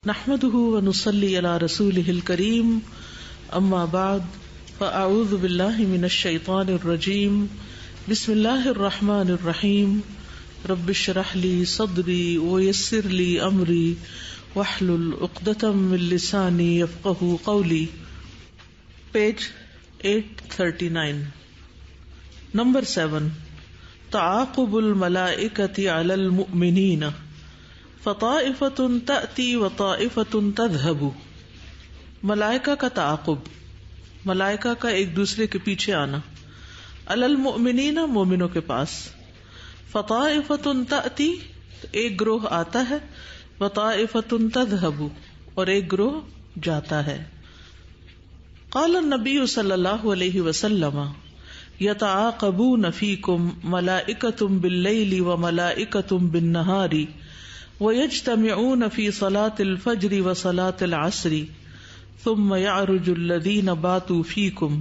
نحمده ونصلي على رسوله الكريم اما بعد فاعوذ بالله من الشيطان الرجيم بسم الله الرحمن الرحيم رب اشرح لي صدري ويسر لي امري واحلل عقدة من لساني يفقهوا قولي. Page 839. Number 7. تعاقب الملائكة على المؤمنين فطائفة تأتی وطائفة تذهب. ملائکہ کا تعاقب، ملائکہ کا ایک دوسرے کے پیچھے آنا، علی المؤمنین مومنوں کے پاس. فطائفة تأتی ایک گروہ آتا ہے، وطائفة تذهب اور ایک گروہ جاتا ہے. قال النبی صلی اللہ علیہ وسلم یتعاقبون فیکم ملائکة باللیل وملائکة بالنہار وَيَجْتَمِعُونَ فِي صَلَاةِ الْفَجْرِ وَصَلَاةِ الْعَصْرِ ثُمَّ يَعْرُجُ الَّذِينَ بَاتُوا فِيكُمْ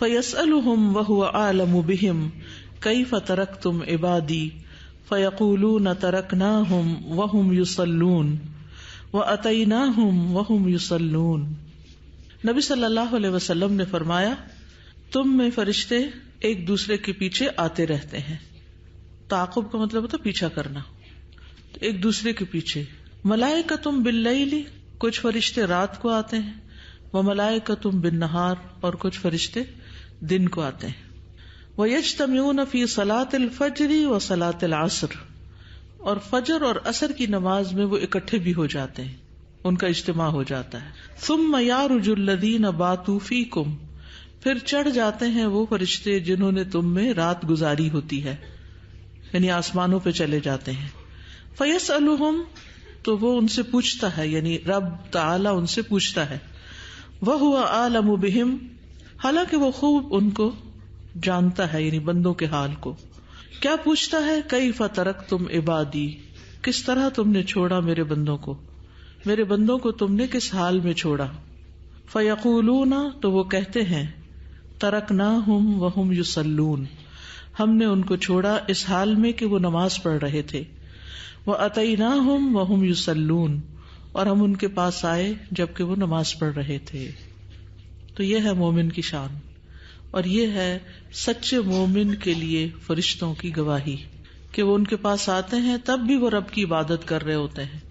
فَيَسْأَلُهُمْ وَهُوَ أَعْلَمُ بِهِمْ كَيْفَ تَرَكْتُمْ عِبَادِي فَيَقُولُونَ تَرَكْنَاهُمْ وَهُمْ يُصَلُّونَ وَأَتَيْنَاهُمْ وَهُمْ يُصَلُّونَ. نبی صلی اللہ علیہ وسلم نے فرمایا، تم میں فرشتے ایک دوسرے کے پیچھے آتے رہتے ہیں. تعاقب کا مطلب ہوتا ہے پیچھا کرنا، ایک دوسرے کے پیچھے. ملائکۃ باللیل کچھ فرشتے رات کو آتے ہیں، وملائکۃ بالنہار اور کچھ فرشتے دن کو آتے ہیں. ویجتمعون فی صلاۃ الفجر وصلاۃ العصر اور فجر اور عصر کی نماز میں وہ اکٹھے بھی ہو جاتے ہیں، ان کا اجتماع ہو جاتا ہے. ثم یعرج الذین باتوا فیکم پھر چڑھ جاتے ہیں وہ فرشتے جنہوں نے تم میں رات گزاری ہوتی ہے، یعنی آسمانوں پہ چلے جاتے ہیں. فَيَسْأَلُهُمْ تو وہ ان سے پوچھتا ہے، یعنی رب تعالی ان سے پوچھتا ہے. وَهُوَ أَعْلَمُ بِهِمْ حالانکہ وہ خوب ان کو جانتا ہے، یعنی بندوں کے حال کو. کیا پوچھتا ہے؟ كَيْفَ تَرَكْتُمْ عِبَادِي کس طرح تم نے چھوڑا میرے بندوں کو، میرے بندوں کو تم نے کس حال میں چھوڑا. فَيَقُولُونَ تو وہ کہتے ہیں، تَرَكْنَاهُمْ وَهُمْ يُصَلُّونَ ہم نے ان کو چھوڑا اس حال میں کہ وہ نماز پڑھ رہے تھے. وَأَتَيْنَاهُمْ وَهُمْ يُصَلُّونَ اور ہم ان کے پاس آئے جبکہ وہ نماز پڑھ رہے تھے. تو یہ ہے مومن کی شان، اور یہ ہے سچے مومن کے لیے فرشتوں کی گواہی کہ وہ ان کے پاس آتے ہیں تب بھی وہ رب کی عبادت کر رہے ہوتے ہیں،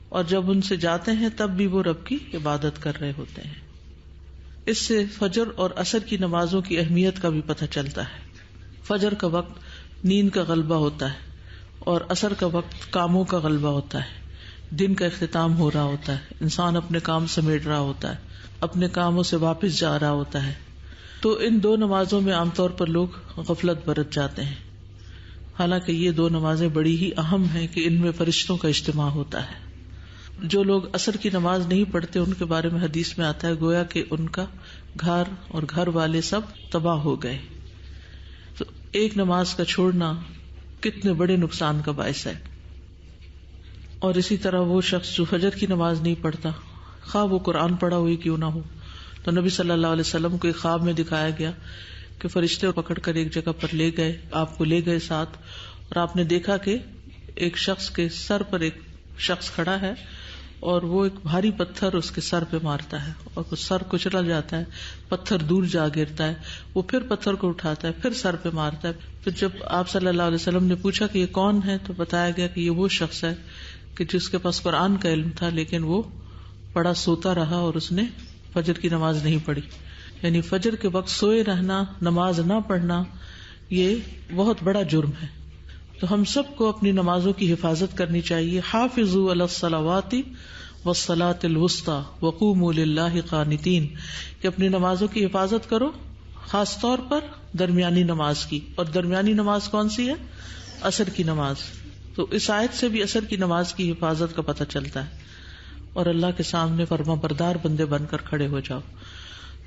اور جب ان سے جاتے ہیں تب بھی وہ رب کی عبادت کر رہے ہوتے ہیں. اس سے فجر اور عصر کی نمازوں کی اہمیت کا بھی پتہ چلتا ہے. فجر کا وقت نیند کا غلبہ ہوتا ہے، اور عصر کا وقت کاموں کا غلبہ ہوتا ہے. دن کا اختتام ہو رہا ہوتا ہے، انسان اپنے کام سمیٹ رہا ہوتا ہے، اپنے کاموں سے واپس جا رہا ہوتا ہے. تو ان دو نمازوں میں عام طور پر لوگ غفلت برت جاتے ہیں، حالانکہ یہ دو نمازیں بڑی ہی اہم ہیں کہ ان میں فرشتوں کا اجتماع ہوتا ہے. جو لوگ عصر کی نماز نہیں پڑھتے ان کے بارے میں حدیث میں آتا ہے گویا کہ ان کا گھر اور گھر والے سب تباہ ہو گئے. تو ایک نماز کا چھوڑنا کتنے بڑے نقصان کا باعث ہے. اور اسی طرح وہ شخص جو فجر کی نماز نہیں پڑھتا، خواہ وہ قرآن پڑھا ہوئی کیوں نہ ہو، تو نبی صلی اللہ علیہ وسلم کو ایک خواب میں دکھایا گیا کہ فرشتے پکڑ کر ایک جگہ پر لے گئے، آپ کو لے گئے ساتھ، اور آپ نے دیکھا کہ ایک شخص کے سر پر ایک شخص کھڑا ہے، اور وہ ایک بھاری پتھر اس کے سر پہ مارتا ہے، اور وہ سر کچلا جاتا ہے، پتھر دور جا گرتا ہے، وہ پھر پتھر کو اٹھاتا ہے، پھر سر پہ مارتا ہے. پھر جب آپ صلی اللہ علیہ وسلم نے پوچھا کہ یہ کون ہے، تو بتایا گیا کہ یہ وہ شخص ہے کہ جس کے پاس قرآن کا علم تھا لیکن وہ پڑا سوتا رہا اور اس نے فجر کی نماز نہیں پڑھی. یعنی فجر کے وقت سوئے رہنا، نماز نہ پڑھنا، یہ بہت بڑا جرم ہے. تو ہم سب کو اپنی نمازوں کی حفاظت کرنی چاہیے. حافظوا علی الصلوات والصلاۃ الوسطی وقوموا للہ قانتین کہ اپنی نمازوں کی حفاظت کرو، خاص طور پر درمیانی نماز کی. اور درمیانی نماز کون سی ہے؟ عصر کی نماز. تو اس آیت سے بھی عصر کی نماز کی حفاظت کا پتہ چلتا ہے، اور اللہ کے سامنے فرما بردار بندے بن کر کھڑے ہو جاؤ.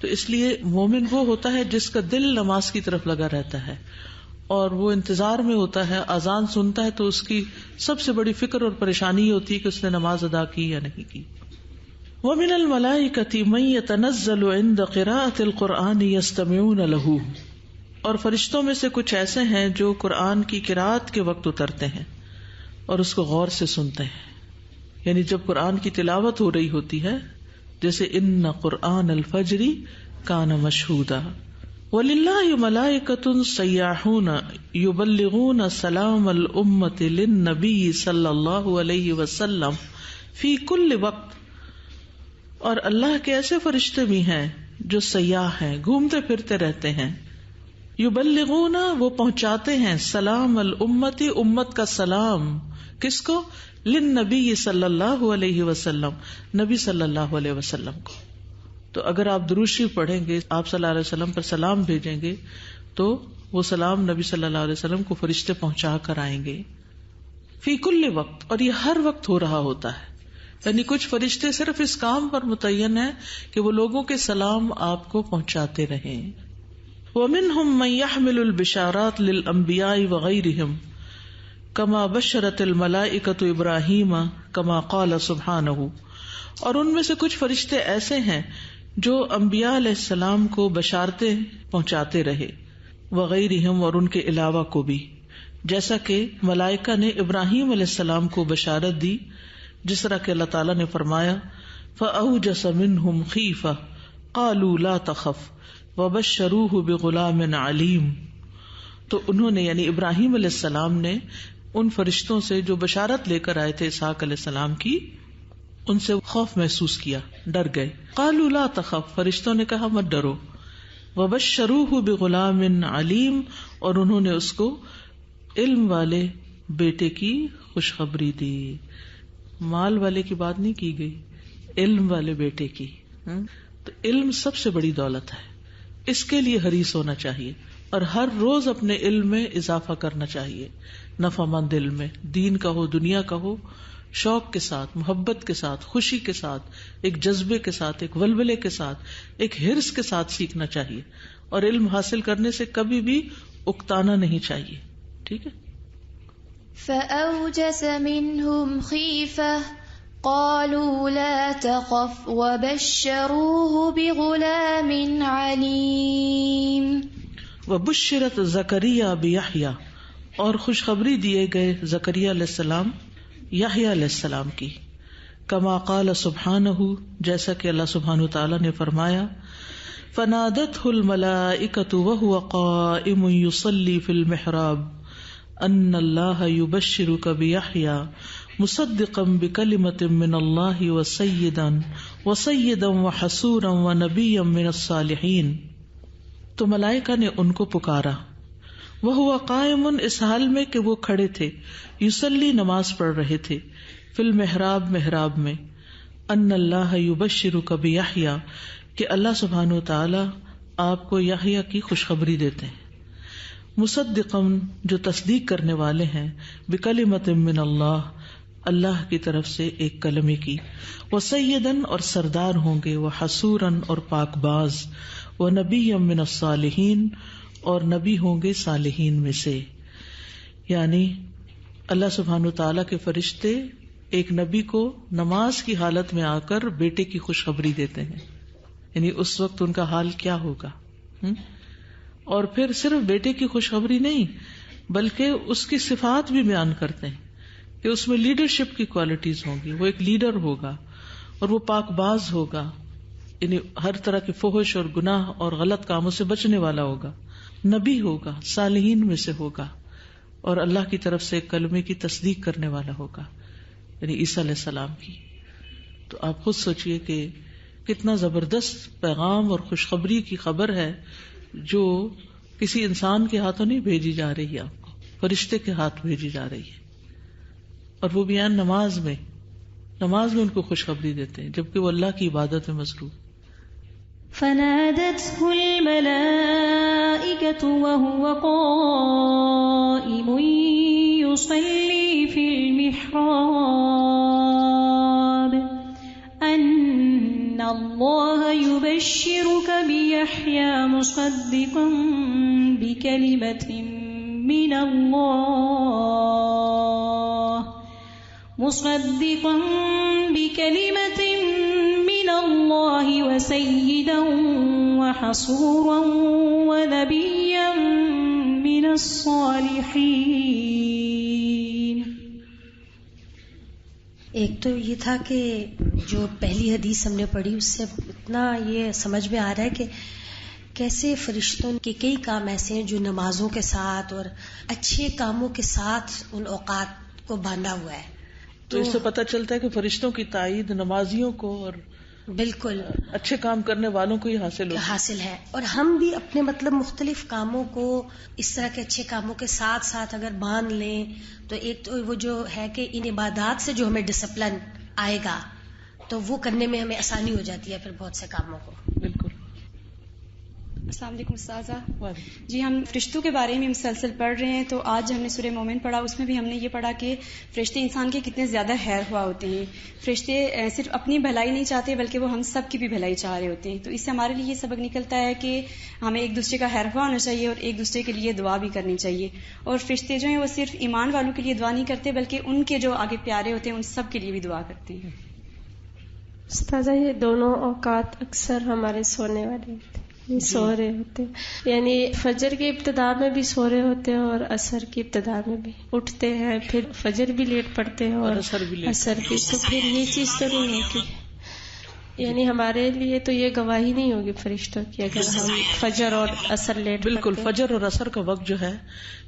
تو اس لیے مومن وہ ہوتا ہے جس کا دل نماز کی طرف لگا رہتا ہے، اور وہ انتظار میں ہوتا ہے. اذان سنتا ہے تو اس کی سب سے بڑی فکر اور پریشانی ہوتی ہے کہ اس نے نماز ادا کی یا نہیں کی. وَمِنَ الْمَلَائِكَةِ مَن يَتَنَزَّلُ عِندَ قِرَاءَةِ الْقُرْآنِ يَسْتَمِعُونَ لَهُ اور فرشتوں میں سے کچھ ایسے ہیں جو قرآن کی قرأت کے وقت اترتے ہیں اور اس کو غور سے سنتے ہیں. یعنی جب قرآن کی تلاوت ہو رہی ہوتی ہے، جیسے ان قرآن الفجر کان مشہودا وَلِلَّهِ مَلَائِكَةٌ سَيَّاحُونَ يُبَلِّغُونَ سَلَامَ الْأُمَّةِ لِلنَّبِيِّ صلی اللہ علیہ وسلم فی کل وقت، اور اللہ کے ایسے فرشتے بھی ہیں جو سیاح ہیں، گھومتے پھرتے رہتے ہیں، یبلغون وہ پہنچاتے ہیں، سلام الامت امت کا سلام، کس کو؟ للنبی صلی اللہ علیہ وسلم، نبی صلی اللہ علیہ وسلم کو۔ تو اگر آپ درود شریف پڑھیں گے، آپ صلی اللہ علیہ وسلم پر سلام بھیجیں گے، تو وہ سلام نبی صلی اللہ علیہ وسلم کو فرشتے پہنچا کر آئیں گے فی کل وقت، اور یہ ہر وقت ہو رہا ہوتا ہے۔ یعنی کچھ فرشتے صرف اس کام پر متعین ہیں کہ وہ لوگوں کے سلام آپ کو پہنچاتے رہیں۔ وَمِنْهُمْ مَنْ يَحْمِلُ الْبِشَارَاتِ لِلْأَنْبِيَاءِ وَغَيْرِهِمْ كَمَا بَشَّرَتِ الْمَلَائِكَةُ إِبْرَاهِيمَ كَمَا قَالَ سُبْحَانَهُ، اور ان میں سے کچھ فرشتے ایسے ہیں جو انبیاء علیہ السلام کو بشارتیں پہنچاتے رہے، وغیرہم، اور ان کے علاوہ کو بھی، جیسا کہ ملائکہ نے ابراہیم علیہ السلام کو بشارت دی، جس طرح کہ اللہ تعالیٰ نے فرمایا فَأَوْجَسَ مِنْهُمْ خِیفَةً قَالُوا لَا تَخَفْ وَبَشَّرُوهُ بِغُلَامٍ عَلِيمٍ، تو انہوں نے یعنی ابراہیم علیہ السلام نے ان فرشتوں سے جو بشارت لے کر آئے تھے اسحاق علیہ السلام کی، ان سے خوف محسوس کیا، ڈر گئے۔ قالوا لا تخف، فرشتوں نے کہا مت ڈرو، وبشروہ بغلام علیم، اور انہوں نے اس کو علم والے بیٹے کی خوشخبری دی۔ مال والے کی بات نہیں کی گئی، علم والے بیٹے کی۔ تو علم سب سے بڑی دولت ہے، اس کے لیے حریص ہونا چاہیے، اور ہر روز اپنے علم میں اضافہ کرنا چاہیے، نفع مند علم میں، دین کا ہو دنیا کا ہو، شوق کے ساتھ، محبت کے ساتھ، خوشی کے ساتھ، ایک جذبے کے ساتھ، ایک ولولے کے ساتھ، ایک حرص کے ساتھ سیکھنا چاہیے، اور علم حاصل کرنے سے کبھی بھی اکتانا نہیں چاہیے۔ ٹھیک ہے۔ فَأَوْجَسَ مِنْهُمْ خِیفَةً قَالُوا لَا تَخَفْ وَبَشَّرُوهُ بِغُلَامٍ عَلِيمٍ۔ وَبُشِّرَتْ زَكَرِيَّا بِيَحْيَىٰ، اور خوشخبری دیے گئے زکریا علیہ السلام یحییٰ علیہ السلام کی، کما قال سبحانہ، جیسا کہ اللہ سبحانہ تعالیٰ نے فرمایا فنادته الملائکۃ وهو قائم یصلی فی المحراب ان اللہ یبشرک بیحییٰ مصدقا بکلمۃ من اللہ وسیدا وحصورا ونبیا من الصالحین۔ تو ملائکہ نے ان کو پکارا، وہو قائم، اس حال میں کہ وہ کھڑے تھے، یصلی، نماز پڑھ رہے تھے، فی المحراب، محراب میں، ان اللہ یبشرک بیحییٰ، کہ اللہ سبحانہ وتعالی آپ کو یحییٰ کی خوشخبری دیتے ہیں، مصدقا، جو تصدیق کرنے والے ہیں، بکلمۃ من اللہ، اللہ کی طرف سے ایک کلمے کی، وسیدن، اور سردار ہوں گے، وحصورا، اور پاک باز، ونبیا من الصالحین، اور نبی ہوں گے صالحین میں سے۔ یعنی اللہ سبحانہ تعالیٰ کے فرشتے ایک نبی کو نماز کی حالت میں آ کر بیٹے کی خوشخبری دیتے ہیں، یعنی اس وقت ان کا حال کیا ہوگا۔ اور پھر صرف بیٹے کی خوشخبری نہیں بلکہ اس کی صفات بھی بیان کرتے ہیں کہ اس میں لیڈرشپ کی کوالٹیز ہوں گی، وہ ایک لیڈر ہوگا، اور وہ پاک باز ہوگا، یعنی ہر طرح کے فحش اور گناہ اور غلط کاموں سے بچنے والا ہوگا، نبی ہوگا، صالحین میں سے ہوگا، اور اللہ کی طرف سے کلمے کی تصدیق کرنے والا ہوگا، یعنی عیسیٰ علیہ السلام کی۔ تو آپ خود سوچئے کہ کتنا زبردست پیغام اور خوشخبری کی خبر ہے جو کسی انسان کے ہاتھوں نہیں بھیجی جا رہی ہے، آپ کو فرشتے کے ہاتھ بھیجی جا رہی ہے، اور وہ بھی نماز میں ان کو خوشخبری دیتے ہیں جبکہ وہ اللہ کی عبادت میں مصروف۔ فنادته الملائكة وهو قائم يصلي في المحراب أن الله يبشرك بيحيى مصدقا بكلمة من الله وسيدا وحصورا ونبيا من الصالحين۔ ایک تو یہ تھا کہ جو پہلی حدیث ہم نے پڑھی اس سے اتنا یہ سمجھ میں آ رہا ہے کہ کیسے فرشتوں کے کئی کام ایسے ہیں جو نمازوں کے ساتھ اور اچھے کاموں کے ساتھ ان اوقات کو باندھا ہوا ہے. تو اس سے پتہ چلتا ہے کہ فرشتوں کی تائید نمازیوں کو اور بالکل اچھے کام کرنے والوں کو ہی حاصل ہے. اور ہم بھی اپنے مختلف کاموں کو اس طرح کے اچھے کاموں کے ساتھ ساتھ اگر باندھ لیں تو ایک تو وہ جو ہے کہ ان عبادات سے جو ہمیں ڈسپلن آئے گا تو وہ کرنے میں ہمیں آسانی ہو جاتی ہے پھر بہت سے کاموں کو. بالکل. السلام علیکم استاذہ. جی ہم فرشتوں کے بارے میں مسلسل پڑھ رہے ہیں تو آج ہم نے سورہ مومن پڑھا, اس میں بھی ہم نے یہ پڑھا کہ فرشتے انسان کے کتنے زیادہ خیر خواہ ہوتے ہیں. فرشتے صرف اپنی بھلائی نہیں چاہتے بلکہ وہ ہم سب کی بھی بھلائی چاہ رہے ہوتے ہیں. تو اس سے ہمارے لیے یہ سبق نکلتا ہے کہ ہمیں ایک دوسرے کا خیر خواہ ہونا چاہیے اور ایک دوسرے کے لیے دعا بھی کرنی چاہیے. اور فرشتے جو ہیں وہ صرف ایمان والوں کے لیے دعا نہیں کرتے بلکہ ان کے جو آگے پیارے ہوتے ہیں ان سب کے لیے بھی دعا کرتے ہیں. استاذہ یہ دونوں اوقات اکثر ہمارے سونے والے ہوتے ہیں, سو رہے ہوتے ہیں, یعنی فجر کی ابتدا میں بھی سو رہے ہوتے ہیں اور عصر کی ابتدا میں بھی اٹھتے ہیں, پھر فجر بھی لیٹ پڑتے ہیں اور عصر بھی. تو پھر یہ چیز تو نہیں ہوگی, یعنی ہمارے لیے تو یہ گواہی نہیں ہوگی فرشتوں کی اگر ہم فجر اور عصر لیٹ. بالکل. فجر اور عصر کا وقت جو ہے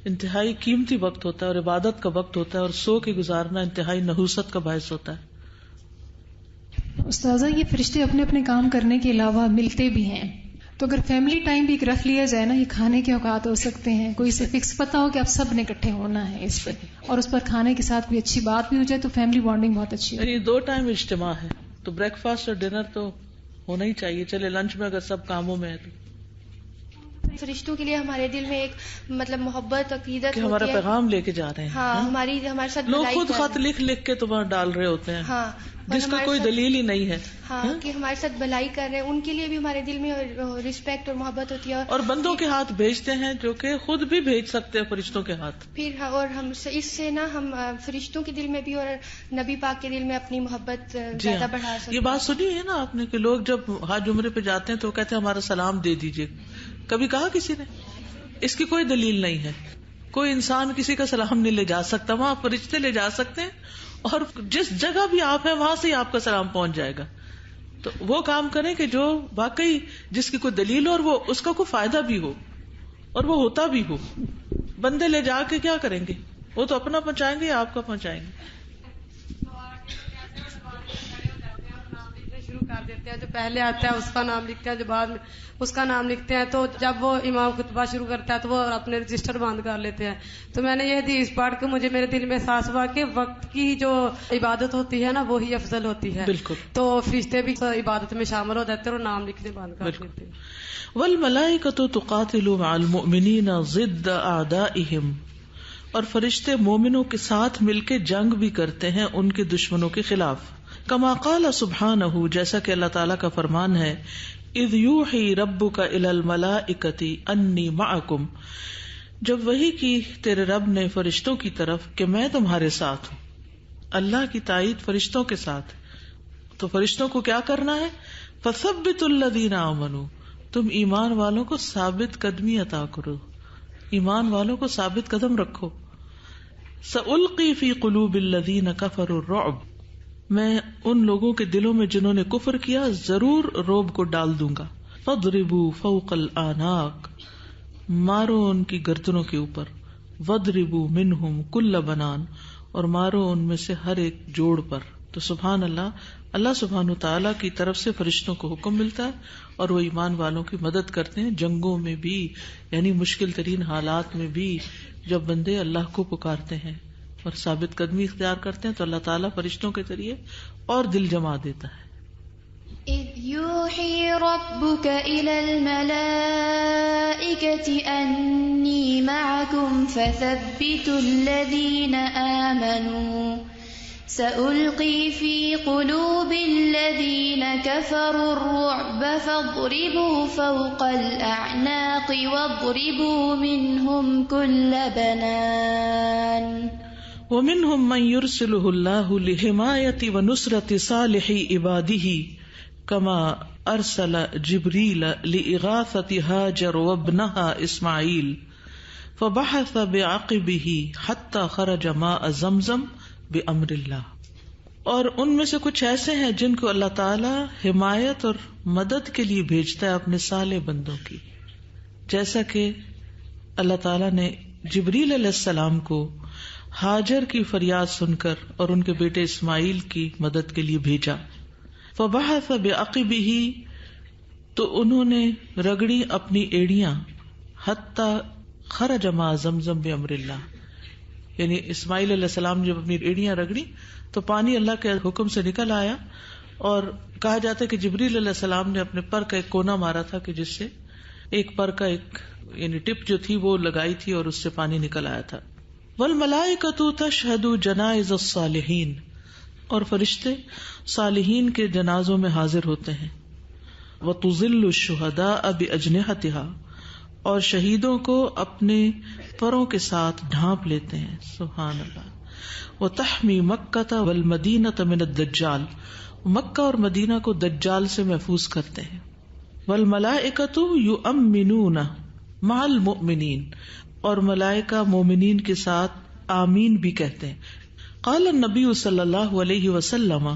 انتہائی قیمتی وقت ہوتا ہے اور عبادت کا وقت ہوتا ہے, اور سو کے گزارنا انتہائی نحوست کا باعث ہوتا ہے. استاذہ یہ فرشتے اپنے اپنے کام کرنے کے علاوہ ملتے بھی ہیں, تو اگر فیملی ٹائم بھی رکھ لیا جائے نا, یہ کھانے کے اوقات ہو سکتے ہیں, کوئی سے فکس پتہ ہو کہ اب سب نے اکٹھے ہونا ہے اس پہ, اور اس پر کھانے کے ساتھ کوئی اچھی بات بھی ہو جائے تو فیملی بانڈنگ بہت اچھی ہے. یعنی 2 ٹائم اجتماع ہے تو بریک فاسٹ اور ڈنر تو ہونا ہی چاہیے. چلے لنچ میں اگر سب کاموں میں ہے تو فرشتوں کے لیے ہمارے دل میں ایک محبت عقیدت کہ ہمارا پیغام لے کے جا رہے ہیں. ہاں ہمارے ساتھ لوگ خود خط لکھ کے تو وہاں ڈال رہے ہوتے ہیں. ہاں جس کا کوئی دلیل ہی نہیں ہے. ہاں کہ ہمارے ساتھ بھلائی کر رہے ہیں, ان کے لیے بھی ہمارے دل میں رسپیکٹ اور محبت ہوتی ہے. اور بندوں کے ہاتھ بھیجتے ہیں جو کہ خود بھی بھیج سکتے ہیں فرشتوں کے ہاتھ. پھر اور ہم اس سے نا ہم فرشتوں کے دل میں بھی اور نبی پاک کے دل میں اپنی محبت زیادہ بڑھا سکتے ہیں. یہ بات سنی ہے نا آپ نے کہ لوگ جب حج عمرے پہ جاتے ہیں تو کہتے ہیں ہمارا سلام دے دیجیے. کبھی کہا کسی نے؟ اس کی کوئی دلیل نہیں ہے. کوئی انسان کسی کا سلام نہیں لے جا سکتا, وہاں فرشتے لے جا سکتے ہیں, اور جس جگہ بھی آپ ہیں وہاں سے ہی آپ کا سلام پہنچ جائے گا. تو وہ کام کریں کہ جو واقعی جس کی کوئی دلیل ہو اور وہ اس کا کوئی فائدہ بھی ہو اور وہ ہوتا بھی ہو. بندے لے جا کے کیا کریں گے؟ وہ تو اپنا پہنچائیں گے یا آپ کا پہنچائیں گے؟ شروع کر دیتے ہیں, جو پہلے آتا ہے اس کا نام لکھتے ہیں, جو بعد میں اس کا نام لکھتے ہیں. تو جب وہ امام خطبہ شروع کرتا ہے تو وہ اپنے رجسٹر بند کر لیتے ہیں. تو میں نے یہ حدیث پڑھ کے مجھے میرے دل میں احساس ہوا کہ وقت کی جو عبادت ہوتی ہے نا وہی افضل ہوتی ہے. بالکل. تو فرشتے بھی عبادت میں شامل ہو جاتے ہیں اور نام لکھنے بند کر دیتے ہیں. والملائکۃ تقاتل مع المؤمنین ضد اعدائہم, اور فرشتے مومنوں کے ساتھ مل کے جنگ بھی کرتے ہیں ان کے دشمنوں کے خلاف. کما قال سبحانہ, جیسا کہ اللہ تعالیٰ کا فرمان ہے, اذ یوحی ربک الی الملائکۃ انی معکم, جب وحی کی تیرے رب نے فرشتوں کی طرف کہ میں تمہارے ساتھ ہوں. اللہ کی تائید فرشتوں کے ساتھ, تو فرشتوں کو کیا کرنا ہے؟ فثبتوا الذین آمنوا, تم ایمان والوں کو ثابت قدمی عطا کرو, ایمان والوں کو ثابت قدم رکھو. سألقی فی قلوب الذین کفروا الرعب, میں ان لوگوں کے دلوں میں جنہوں نے کفر کیا ضرور روب کو ڈال دوں گا. فاضربوا فوق الاعناق, مارو ان کی گردنوں کے اوپر. واضربوا منہم کل بنان, اور مارو ان میں سے ہر ایک جوڑ پر. تو سبحان اللہ, اللہ سبحانہ تعالیٰ کی طرف سے فرشتوں کو حکم ملتا ہے اور وہ ایمان والوں کی مدد کرتے ہیں جنگوں میں بھی, یعنی مشکل ترین حالات میں بھی. جب بندے اللہ کو پکارتے ہیں اور ثابت قدمی اختیار کرتے ہیں تو اللہ تعالیٰ فرشتوں کے ذریعے اور دل جما دیتا ہے. اذ یوحی ربک الی الملائکۃ انی معکم فثبتوا الذین آمنوا سألقی فی قلوب الذین کفروا الرعب فاضربوا فوق الاعناق واضربوا منہم کل بنان. ومنهم من يرسله الله لحماية ونصرة صالح عباده كما أرسل جبريل لإغاثة هاجر وابنها إسماعيل فبحث بعقبه حتى خرج ماء زمزم بأمر الله. اور ان میں سے کچھ ایسے ہیں جن کو اللہ تعالی حمایت اور مدد کے لیے بھیجتا ہے اپنے صالح بندوں کی، جیسا کہ اللہ تعالی نے جبریل علیہ السلام کو ہاجر کی فریاد سن کر اور ان کے بیٹے اسماعیل کی مدد کے لیے بھیجا. فبحث بعقبہ، تو انہوں نے رگڑی اپنی ایڑیاں، حتی خرج مع زمزم بامر اللہ، یعنی اسماعیل علیہ السلام جب اپنی ایڑیاں رگڑی تو پانی اللہ کے حکم سے نکل آیا، اور کہا جاتا ہے کہ جبریل علیہ السلام نے اپنے پر کا ایک کونا مارا تھا کہ جس سے ایک پر کا ایک یعنی ٹپ جو تھی وہ لگائی تھی اور اس سے پانی نکل آیا تھا. والملائکۃ تشہد جنائز الصالحین، اور فرشتے صالحین کے جنازوں میں حاضر ہوتے ہیں. وتظل الشہداء باجنحتها، اور شہیدوں کو اپنے پروں کے ساتھ ڈھانپ لیتے ہیں. سبحان اللہ. وتحمی مکۃ والمدینۃ من الدجال، مکہ اور مدینہ کو دجال سے محفوظ کرتے ہیں. والملائکۃ یؤمنون مع المؤمنین، اور ملائکہ مومنین کے ساتھ آمین بھی کہتے ہیں. قال النبی صلی اللہ علیہ وسلم،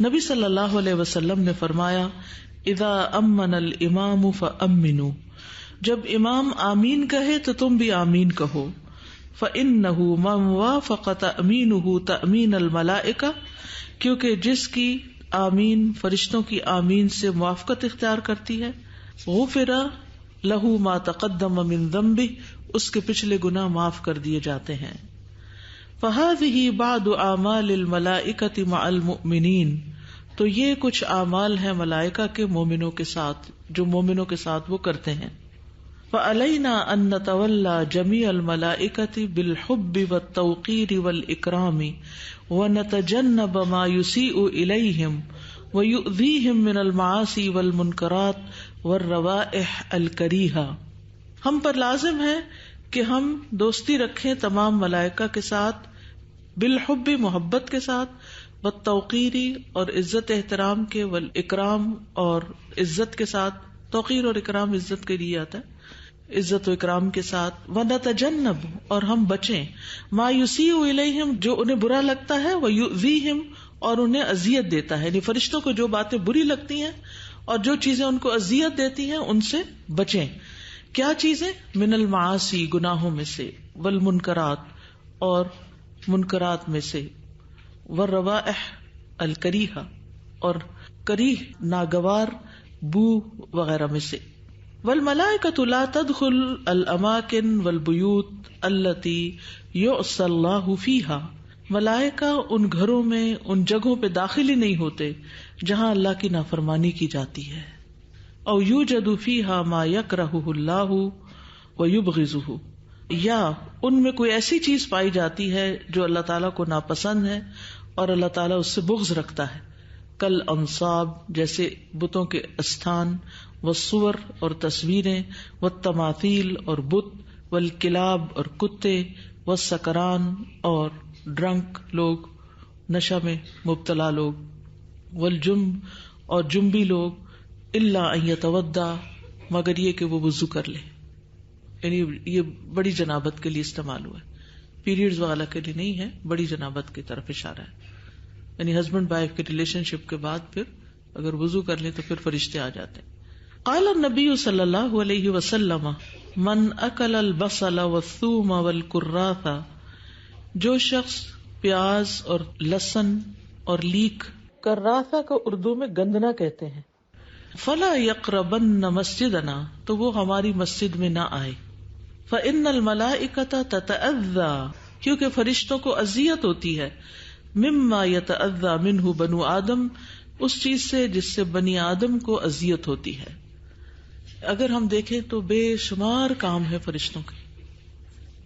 نبی صلی اللہ علیہ وسلم نے فرمایا، اذا امن الامام فامنوا، جب امام آمین کہے تو تم بھی آمین کہو. فإنه من وافق تأمینه تأمین الملائکہ، کیونکہ جس کی آمین فرشتوں کی آمین سے موافقت اختیار کرتی ہے، غفر له ما تقدم من ذنبہ، اس کے پچھلے گناہ معاف کر دیے جاتے ہیں. فهذه بعض اعمال الملائکۃ مع المؤمنین، تو یہ کچھ اعمال ہیں ملائکہ کے مومنوں کے ساتھ، جو مومنوں کے ساتھ وہ کرتے ہیں. فعلینا ان نتولی جمیع الملائکۃ بالحب والتوقیر والإکرام ونتجنب ما یسیء الیہم ویؤذیہم من المعاصی والمنکرات والروائح الکریہہ. ہم پر لازم ہے کہ ہم دوستی رکھیں تمام ملائکہ کے ساتھ، بالحب محبت کے ساتھ، والتوقیری اور عزت احترام کے، والاکرام اور عزت کے ساتھ. توقیر اور اکرام عزت کے لیے آتا ہے، عزت و اکرام کے ساتھ. ونتجنب، اور ہم بچیں، ما یسیء الیہم، جو انہیں برا لگتا ہے، ویؤذیہم، اور انہیں اذیت دیتا ہے. یعنی فرشتوں کو جو باتیں بری لگتی ہیں اور جو چیزیں ان کو اذیت دیتی ہیں ان سے بچیں. کیا چیزیں؟ من المعاصی، گناہوں میں سے، والمنکرات، اور منکرات میں سے، والروائح الکریہہ، اور کریہ ناگوار بو وغیرہ میں سے. والملائکۃ لا تدخل الاماکن والبیوت التی یعصی اللہ فیہا، ملائکہ ان گھروں میں، ان جگہوں پہ داخل ہی نہیں ہوتے جہاں اللہ کی نافرمانی کی جاتی ہے. او یوجد فیہا ما یکرہہ اللہ ویبغضہ، یا ان میں کوئی ایسی چیز پائی جاتی ہے جو اللہ تعالیٰ کو ناپسند ہے اور اللہ تعالیٰ اس سے بغض رکھتا ہے. کل انصاب، جیسے بتوں کے استھان، والصور اور تصویریں، والتماثیل اور بت، والکلاب اور کتے، والسکران اور ڈرنک لوگ، نشہ میں مبتلا لوگ، والجنب اور جنبی لوگ، الا ان یتودع، مگر یہ کہ وہ وضو کر لے. یعنی یہ بڑی جنابت کے لیے استعمال ہوا ہے، پیریڈز والا کے لیے نہیں ہے، بڑی جنابت کی طرف اشارہ ہے. یعنی ہسبینڈ وائف کے ریلیشن شپ کے بعد پھر اگر وضو کر لیں تو پھر فرشتے آ جاتے ہیں. قال النبی صلی اللہ علیہ وسلم، من اکل البصل والثوم والکراث، جو شخص پیاز اور لہسن اور لیک، کراثہ کو اردو میں گندنا کہتے ہیں، فلا یقربن مسجدنا، تو وہ ہماری مسجد میں نہ آئے. فإن الملائکۃ تتأذی، کیونکہ فرشتوں کو اذیت ہوتی ہے، مما یتأذی منہ بنو آدم، اس چیز سے جس سے بنی آدم کو اذیت ہوتی ہے. اگر ہم دیکھیں تو بے شمار کام ہے فرشتوں کے،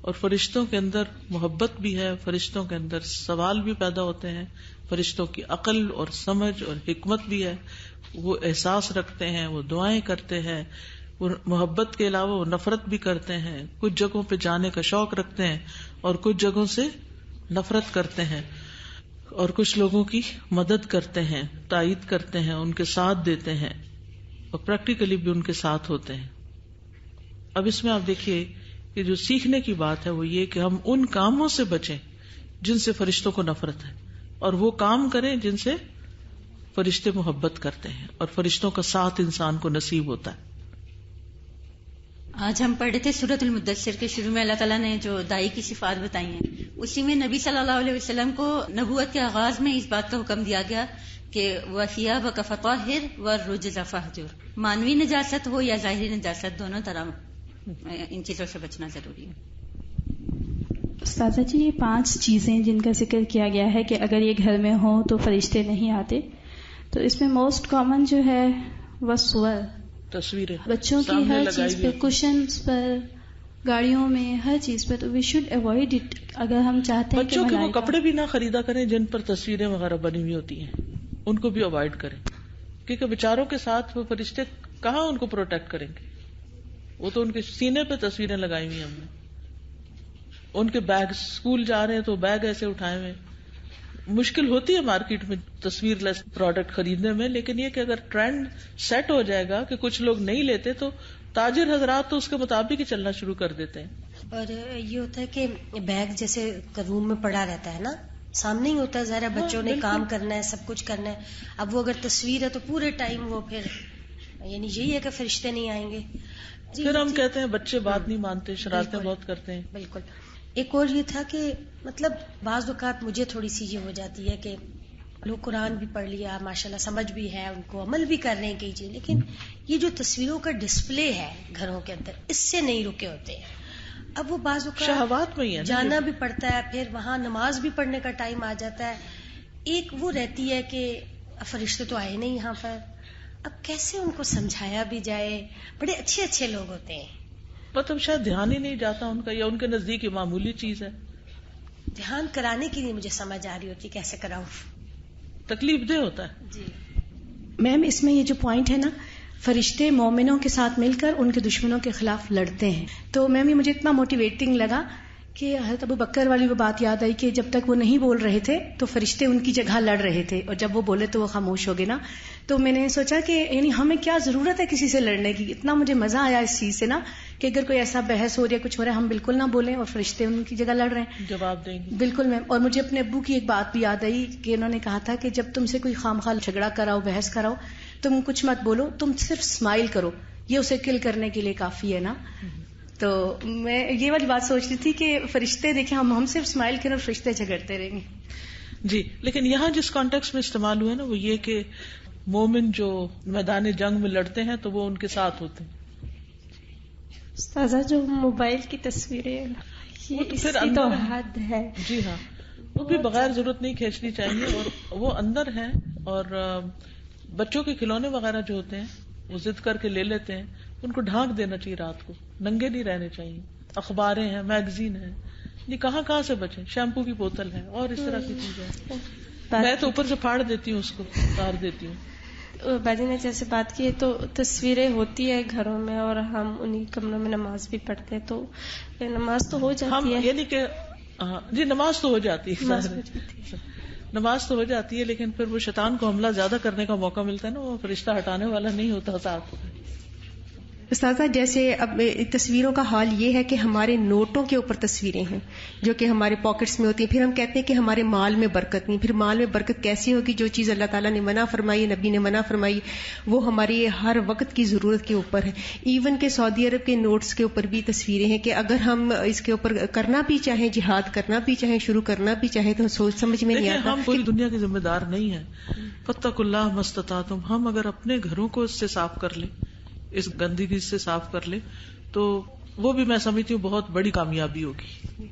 اور فرشتوں کے اندر محبت بھی ہے، فرشتوں کے اندر سوال بھی پیدا ہوتے ہیں، فرشتوں کی عقل اور سمجھ اور حکمت بھی ہے، وہ احساس رکھتے ہیں، وہ دعائیں کرتے ہیں، وہ محبت کے علاوہ وہ نفرت بھی کرتے ہیں، کچھ جگہوں پہ جانے کا شوق رکھتے ہیں اور کچھ جگہوں سے نفرت کرتے ہیں، اور کچھ لوگوں کی مدد کرتے ہیں، تائید کرتے ہیں، ان کے ساتھ دیتے ہیں، اور پریکٹیکلی بھی ان کے ساتھ ہوتے ہیں. اب اس میں آپ دیکھیے کہ جو سیکھنے کی بات ہے وہ یہ کہ ہم ان کاموں سے بچیں جن سے فرشتوں کو نفرت ہے. اور وہ کام کریں جن سے فرشتے محبت کرتے ہیں، اور فرشتوں کا ساتھ انسان کو نصیب ہوتا ہے. آج ہم پڑھے تھے سورۃ المدثر کے شروع میں اللہ تعالیٰ نے جو داعی کی صفات بتائی ہیں، اسی میں نبی صلی اللہ علیہ وسلم کو نبوت کے آغاز میں اس بات کا حکم دیا گیا کہ وَثِيَابَكَ فَطَهِّرْ وَالرُّجْزَ فَاهْجُرْ، مانوی نجاست ہو یا ظاہری نجاست، دونوں طرح ان چیزوں سے بچنا ضروری ہے. استاذہ جی، یہ 5 چیزیں جن کا ذکر کیا گیا ہے کہ اگر یہ گھر میں ہوں تو فرشتے نہیں آتے، تو اس میں موسٹ کامن جو ہے وہ سور، تصویریں بچوں کی ہر چیز پہ، کشنز پر، گاڑیوں میں، ہر چیز پہ. تو وی شوڈ اوائڈ اٹ اگر ہم چاہتے ہیں. بچوں کے وہ کپڑے بھی نہ خریدا کریں جن پر تصویریں وغیرہ بنی ہوئی ہوتی ہیں، ان کو بھی اوائڈ کریں، کیونکہ بیچاروں کے ساتھ وہ فرشتے کہاں ان کو پروٹیکٹ کریں گے. وہ تو ان کے سینے پہ تصویریں لگائی ہوئی ہم نے. ان کے بیگ، اسکول جا رہے ہیں تو بیگ ایسے اٹھائے ہوئے. مشکل ہوتی ہے مارکیٹ میں تصویر لیس پروڈکٹ خریدنے میں، لیکن یہ کہ اگر ٹرینڈ سیٹ ہو جائے گا کہ کچھ لوگ نہیں لیتے تو تاجر حضرات تو اس کے مطابق ہی چلنا شروع کر دیتے ہیں. اور یہ ہوتا ہے کہ بیگ جیسے روم میں پڑا رہتا ہے نا، سامنے ہی ہوتا ہے، ظاہر ہے بچوں نے کام کرنا ہے، سب کچھ کرنا ہے. اب وہ اگر تصویر ہے تو پورے ٹائم وہ پھر یعنی یہی ہے کہ فرشتے نہیں آئیں گے. پھر ہم کہتے ہیں بچے بات نہیں مانتے، شرارتیں بہت کرتے ہیں. بالکل. ایک اور یہ تھا کہ مطلب بعض اوقات مجھے تھوڑی سی یہ ہو جاتی ہے کہ لوگ قرآن بھی پڑھ لیا، ماشاءاللہ سمجھ بھی ہے، ان کو عمل بھی کر رہے ہیں کئی چیز، لیکن یہ جو تصویروں کا ڈسپلے ہے گھروں کے اندر، اس سے نہیں رکے ہوتے ہیں. اب وہ بعض اوقات شہوات میں ہی ہے، جانا بھی پڑتا ہے، پھر وہاں نماز بھی پڑھنے کا ٹائم آ جاتا ہے. ایک وہ رہتی ہے کہ فرشتے تو آئے نہیں یہاں پر، اب کیسے ان کو سمجھایا بھی جائے. بڑے اچھے اچھے لوگ ہوتے ہیں، مطلب شاید دھیان ہی نہیں جاتا ان کا، یا ان کے نزدیک یہ معمولی چیز ہے. دھیان کرانے کی نہیں مجھے سمجھ آ رہی ہوتی کیسے کراؤں. تکلیف دہ ہوتا ہے. جی میم، اس میں یہ جو پوائنٹ ہے نا، فرشتے مومنوں کے ساتھ مل کر ان کے دشمنوں کے خلاف لڑتے ہیں، تو میم یہ مجھے اتنا موٹیویٹنگ لگا کہ حضرت ابو بکر والی وہ بات یاد آئی کہ جب تک وہ نہیں بول رہے تھے تو فرشتے ان کی جگہ لڑ رہے تھے، اور جب وہ بولے تو وہ خاموش ہو گئے نا. تو میں نے سوچا کہ یعنی ہمیں کیا ضرورت ہے کسی سے لڑنے کی. اتنا مجھے مزہ آیا اس چیز سے نا کہ اگر کوئی ایسا بحث ہو رہا ہے، کچھ ہو رہا ہے، ہم بالکل نہ بولیں اور فرشتے ان کی جگہ لڑ رہے ہیں، جواب دیں گے. بالکل میم. اور مجھے اپنے ابو کی ایک بات بھی یاد آئی کہ انہوں نے کہا تھا کہ جب تم سے کوئی خواہ جھگڑا کراؤ، بحث کراؤ، تم کچھ مت بولو، تم صرف اسمائل کرو، یہ اسے کل کرنے کے لیے کافی ہے نا. تو میں یہ والی بات سوچ رہی تھی کہ فرشتے دیکھیں، ہم صرف اسمائل کریں اور فرشتے جھگڑتے رہیں گے. جی، لیکن یہاں جس کانٹیکس میں استعمال ہوئے نا وہ یہ کہ مومن جو میدان جنگ میں لڑتے ہیں تو وہ ان کے ساتھ ہوتے ہیں. استاذہ جو موبائل کی تصویریں وہ تو پھر تو حد ہے. جی ہاں، وہ بھی بغیر ضرورت نہیں کھینچنی چاہیے، اور وہ اندر ہیں. اور بچوں کے کھلونے وغیرہ جو ہوتے ہیں وہ ضد کر کے لے لیتے ہیں، ان کو ڈھانک دینا چاہیے، رات کو ننگے نہیں رہنے چاہیے. اخباریں ہیں، میگزین ہیں، یہ کہاں سے بچیں، شیمپو کی بوتل ہے اور اس طرح کی چیزیں. میں تو اوپر سے پھاڑ دیتی ہوں، اس کو اتار دیتی ہوں. باجی نے جیسے بات کی ہے تو تصویریں ہوتی ہے گھروں میں، اور ہم انہی کمروں میں نماز بھی پڑھتے ہیں، تو نماز تو ہو جاتی ہے. یعنی کہ جی نماز تو ہو جاتی ہے، نماز تو ہو جاتی ہے، لیکن پھر وہ شیطان کو حملہ زیادہ کرنے کا موقع ملتا ہے نا، وہ فرشتہ ہٹانے والا نہیں ہوتا ساتھ. استاذہ جیسے اب تصویروں کا حال یہ ہے کہ ہمارے نوٹوں کے اوپر تصویریں ہیں جو کہ ہمارے پاکٹس میں ہوتی ہیں، پھر ہم کہتے ہیں کہ ہمارے مال میں برکت نہیں. پھر مال میں برکت کیسی ہوگی؟ جو چیز اللہ تعالیٰ نے منع فرمائی، نبی نے منع فرمائی، وہ ہماری ہر وقت کی ضرورت کے اوپر ہے. ایون کہ سعودی عرب کے نوٹس کے اوپر بھی تصویریں ہیں کہ اگر ہم اس کے اوپر کرنا بھی چاہیں، جہاد کرنا بھی چاہیں، شروع کرنا بھی چاہیں، تو سوچ سمجھ میں نہیں آتا. ہم پوری دنیا کے ذمہ دار نہیں ہیں. فاتقوا اللہ ما استطعتم. ہم اگر اپنے گھروں کو اس سے صاف کر لیں، اس گندگی سے صاف کر لے، تو وہ بھی میں سمجھتی ہوں بہت بڑی کامیابی ہوگی.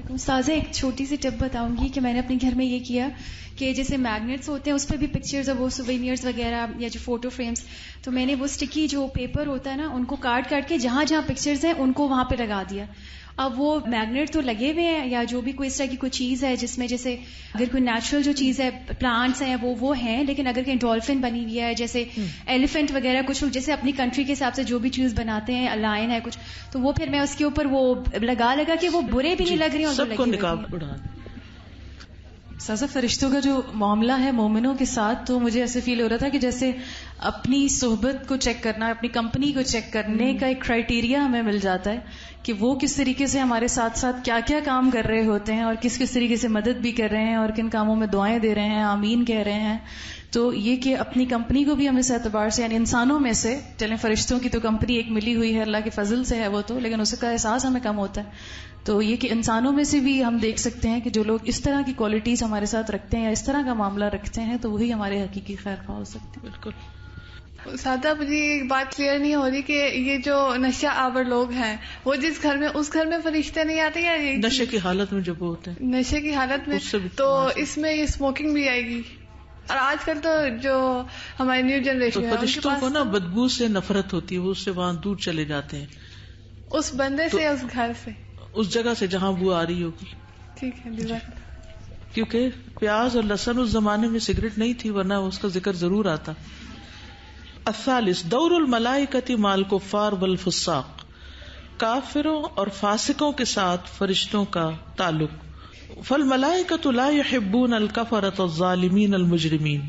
استاذہ ایک چھوٹی سی ٹپ بتاؤں گی کہ میں نے اپنے گھر میں یہ کیا کہ جیسے میگنیٹس ہوتے ہیں اس پہ بھی پکچرز اور وہ سوینئرز وغیرہ یا جو فوٹو فریمز، تو میں نے وہ اسٹکی جو پیپر ہوتا ہے نا ان کو کاٹ کے جہاں جہاں پکچرز ہیں ان کو وہاں پہ لگا دیا. اب وہ میگنیٹ تو لگے ہوئے ہیں، یا جو بھی کوئی اس طرح کی کوئی چیز ہے جس میں جیسے اگر کوئی نیچرل جو چیز ہے پلانٹس ہیں وہ ہیں، لیکن اگر کہیں ڈولفن بنی ہوئی ہے جیسے ایلیفینٹ وغیرہ، کچھ لوگ جیسے اپنی کنٹری کے حساب سے جو بھی چیز بناتے ہیں، لائن ہے کچھ، تو وہ پھر میں اس کے اوپر وہ لگا کہ وہ برے بھی نہیں لگ رہی اور سب کو نقاب اڑا. سازا فرشتوں کا جو معاملہ ہے مومنوں کے ساتھ، تو مجھے ایسے فیل ہو رہا تھا کہ جیسے اپنی صحبت کو چیک کرنا، اپنی کمپنی کو چیک کرنے کا ایک کرائیٹیریا ہمیں مل جاتا ہے کہ وہ کس طریقے سے ہمارے ساتھ ساتھ کیا کیا کام کر رہے ہوتے ہیں اور کس کس طریقے سے مدد بھی کر رہے ہیں اور کن کاموں میں دعائیں دے رہے ہیں، آمین کہہ رہے ہیں. تو یہ کہ اپنی کمپنی کو بھی ہم اس اعتبار سے، یعنی انسانوں میں سے، چلیں فرشتوں کی تو کمپنی ایک ملی ہوئی ہے اللہ کے فضل سے ہے وہ تو، لیکن اس کا احساس ہمیں کم ہوتا ہے. تو یہ کہ انسانوں میں سے بھی ہم دیکھ سکتے ہیں کہ جو لوگ اس طرح کی کوالٹیز ہمارے ساتھ رکھتے ہیں یا اس طرح کا معاملہ رکھتے ہیں تو وہی ہمارے حقیقی خیر خواہ ہو سکتے ہیں. بالکل. سادہ مجھے ایک بات کلیئر نہیں ہو رہی کہ یہ جو نشہ آور لوگ ہیں وہ جس گھر میں، اس گھر میں فرشتے نہیں آتے یا نشے کی حالت میں جب وہ ہوتے ہیں، نشے کی حالت میں، تو اس میں یہ اسموکنگ بھی آئے گی. اور آج کل تو جو ہماری نیو جنریشن ہے فرشتوں کو نا بدبو سے نفرت ہوتی ہے، وہ اس سے وہاں دور چلے جاتے ہیں، اس بندے سے، اس گھر سے، اس جگہ سے جہاں بو آ رہی ہوگی. ٹھیک ہے. کیونکہ پیاز اور لہسن اس زمانے میں سگریٹ نہیں تھی، ورنہ اس کا ذکر ضرور آتا. الثالث دور الملائکۃ مع الکفار والفساق، کافروں اور فاسقوں کے ساتھ فرشتوں کا تعلق. فالملائکۃ لا يحبون الکفرۃ الظالمین المجرمین،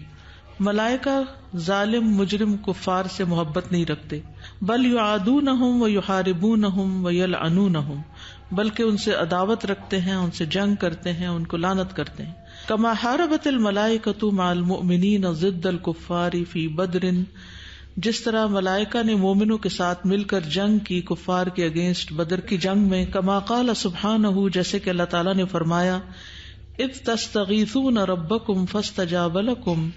ملائکہ ظالم مجرم کفار سے محبت نہیں رکھتے. بل یعادونہم ویحاربونہم ویلعنونہم، بلکہ ان سے عداوت رکھتے ہیں، ان سے جنگ کرتے ہیں، ان کو لعنت کرتے ہیں. کما حاربت الملائکۃ مع المؤمنین ضد الکفار فی بدر، جس طرح ملائکہ نے مومنوں کے ساتھ مل کر جنگ کی کفار کے اگینسٹ بدر کی جنگ میں. کما قال سبحانہ، جیسے کہ اللہ تعالیٰ نے فرمایا اذ تستغیثون ربکم فاستجاب لکم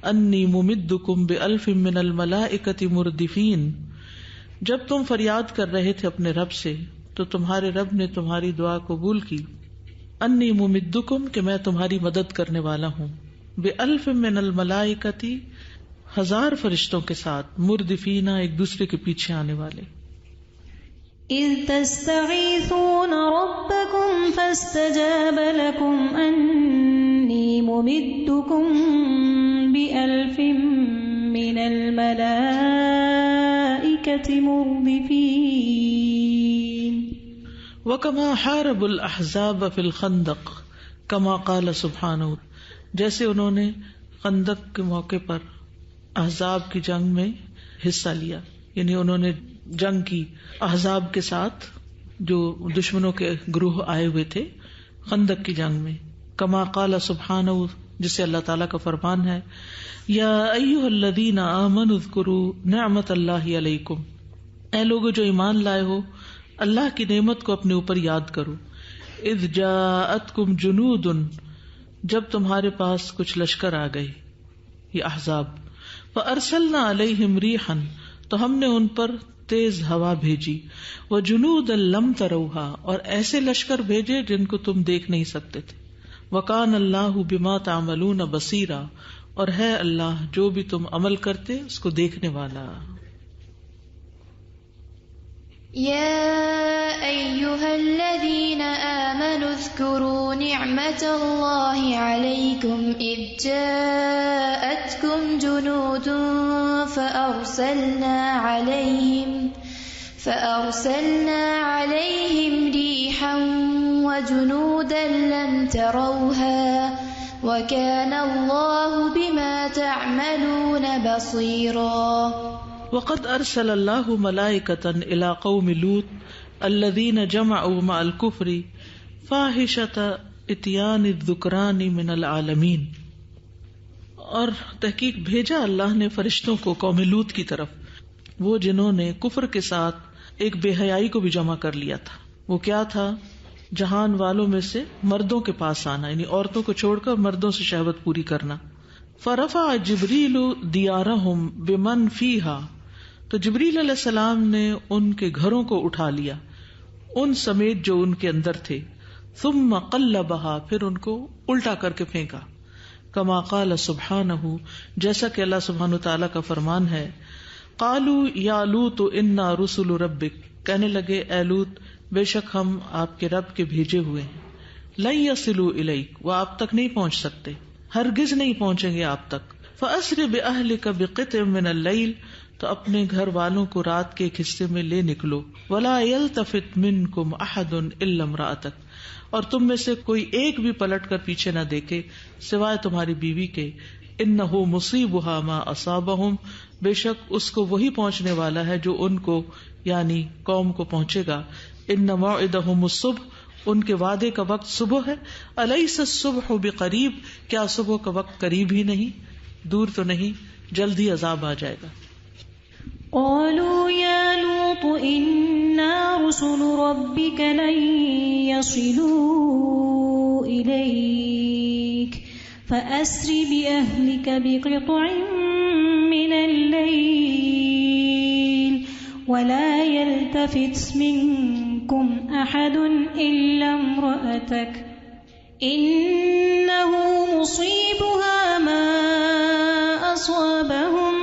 انی ممدکم بألف من الملائکۃ مردفین، جب تم فریاد کر رہے تھے اپنے رب سے تو تمہارے رب نے تمہاری دعا قبول کی. انی ممدکم، کہ میں تمہاری مدد کرنے والا ہوں، بألف من الملائکۃ، 1000 فرشتوں کے ساتھ، مردفین، ایک دوسرے کے پیچھے آنے والے. اذ تستغیثون ربکم فاستجاب لکم انی ممدکم بألف من الملائکۃ مردفین. وَكَمَا حَارَبُوا الْأَحْزَابَ فِي الْخَنْدَقِ كَمَا قَالَ سُبْحَانَهُ، جیسے انہوں نے خندق کے موقع پر احزاب کی جنگ میں حصہ لیا، یعنی انہوں نے جنگ کی احزاب کے ساتھ جو دشمنوں کے گروہ آئے ہوئے تھے خندق کی جنگ میں. کما قال سبحانہ، جسے اللہ تعالیٰ کا فرمان ہے یا ایھا الذین آمنوا اذکروا نعمت اللہ علیکم، اے لوگو جو ایمان لائے ہو اللہ کی نعمت کو اپنے اوپر یاد کرو. اذ جاءتکم جنود، جب تمہارے پاس کچھ لشکر آ گئے، یہ احزاب. فارسلنا علیہم ریحا، تو ہم نے ان پر تیز ہوا بھیجی. وجنودا لم تروها، اور ایسے لشکر بھیجے جن کو تم دیکھ نہیں سکتے تھے. وکان اللہ بما تعملون بصیرا، اور ہے اللہ جو بھی تم عمل کرتے اس کو دیکھنے والا. يا أيها الذين آمنوا اذكروا نعمة الله عليكم إذ جاءتكم جنود فأرسلنا عليهم ريحا وجنودا لم تروها وكان الله بما تعملون بصيرا. وقد ارسل اللہ ملائکۃ الی قوم لوط الذین جمعوا مع الکفر فاحشۃ اتیان الذکران من العالمین، اور تحقیق بھیجا اللہ نے فرشتوں کو قوم لوط کی طرف، وہ جنہوں نے کفر کے ساتھ ایک بے حیائی کو بھی جمع کر لیا تھا. وہ کیا تھا؟ جہان والوں میں سے مردوں کے پاس آنا، یعنی عورتوں کو چھوڑ کر مردوں سے شہوت پوری کرنا. فرفع جبریل دیارہم بمن فیہا، تو جبریل علیہ السلام نے ان کے گھروں کو اٹھا لیا ان سمیت جو ان کے اندر تھے. ثم قلبہا، پھر ان کو الٹا کر کے پھینکا. کما قال سبحانہ، جیسا کہ اللہ سبحانہ تعالیٰ کا فرمان ہے قالوا یا لوط انا رسل ربک، کہنے لگے اے لوط بے شک ہم آپ کے رب کے بھیجے ہوئے ہیں. لن یصلوا الیک، وہ آپ تک نہیں پہنچ سکتے، ہرگز نہیں پہنچیں گے آپ تک. فاسر باہلک بقطع من اللیل، تو اپنے گھر والوں کو رات کے ایک حصے میں لے نکلو. ولا یلتفت منکم احد الا امرأتک، اور تم میں سے کوئی ایک بھی پلٹ کر پیچھے نہ دیکھے سوائے تمہاری بیوی کے. انہ مصیبھا ما اصابہم، بے شک اس کو وہی پہنچنے والا ہے جو ان کو یعنی قوم کو پہنچے گا. ان موعدہم الصبح، ان کے وعدے کا وقت صبح ہے. الیس الصبح بقریب، کیا صبح کا وقت قریب ہی نہیں، دور تو نہیں، جلد ہی عذاب آ جائے گا. قالوا یا لوط انا رسل ربک لن یصلوا الیک فأسر بأهلك بقطع من الليل ولا يلتفت منكم أحد إلا امرأتك إنه مصيبها ما أصابهم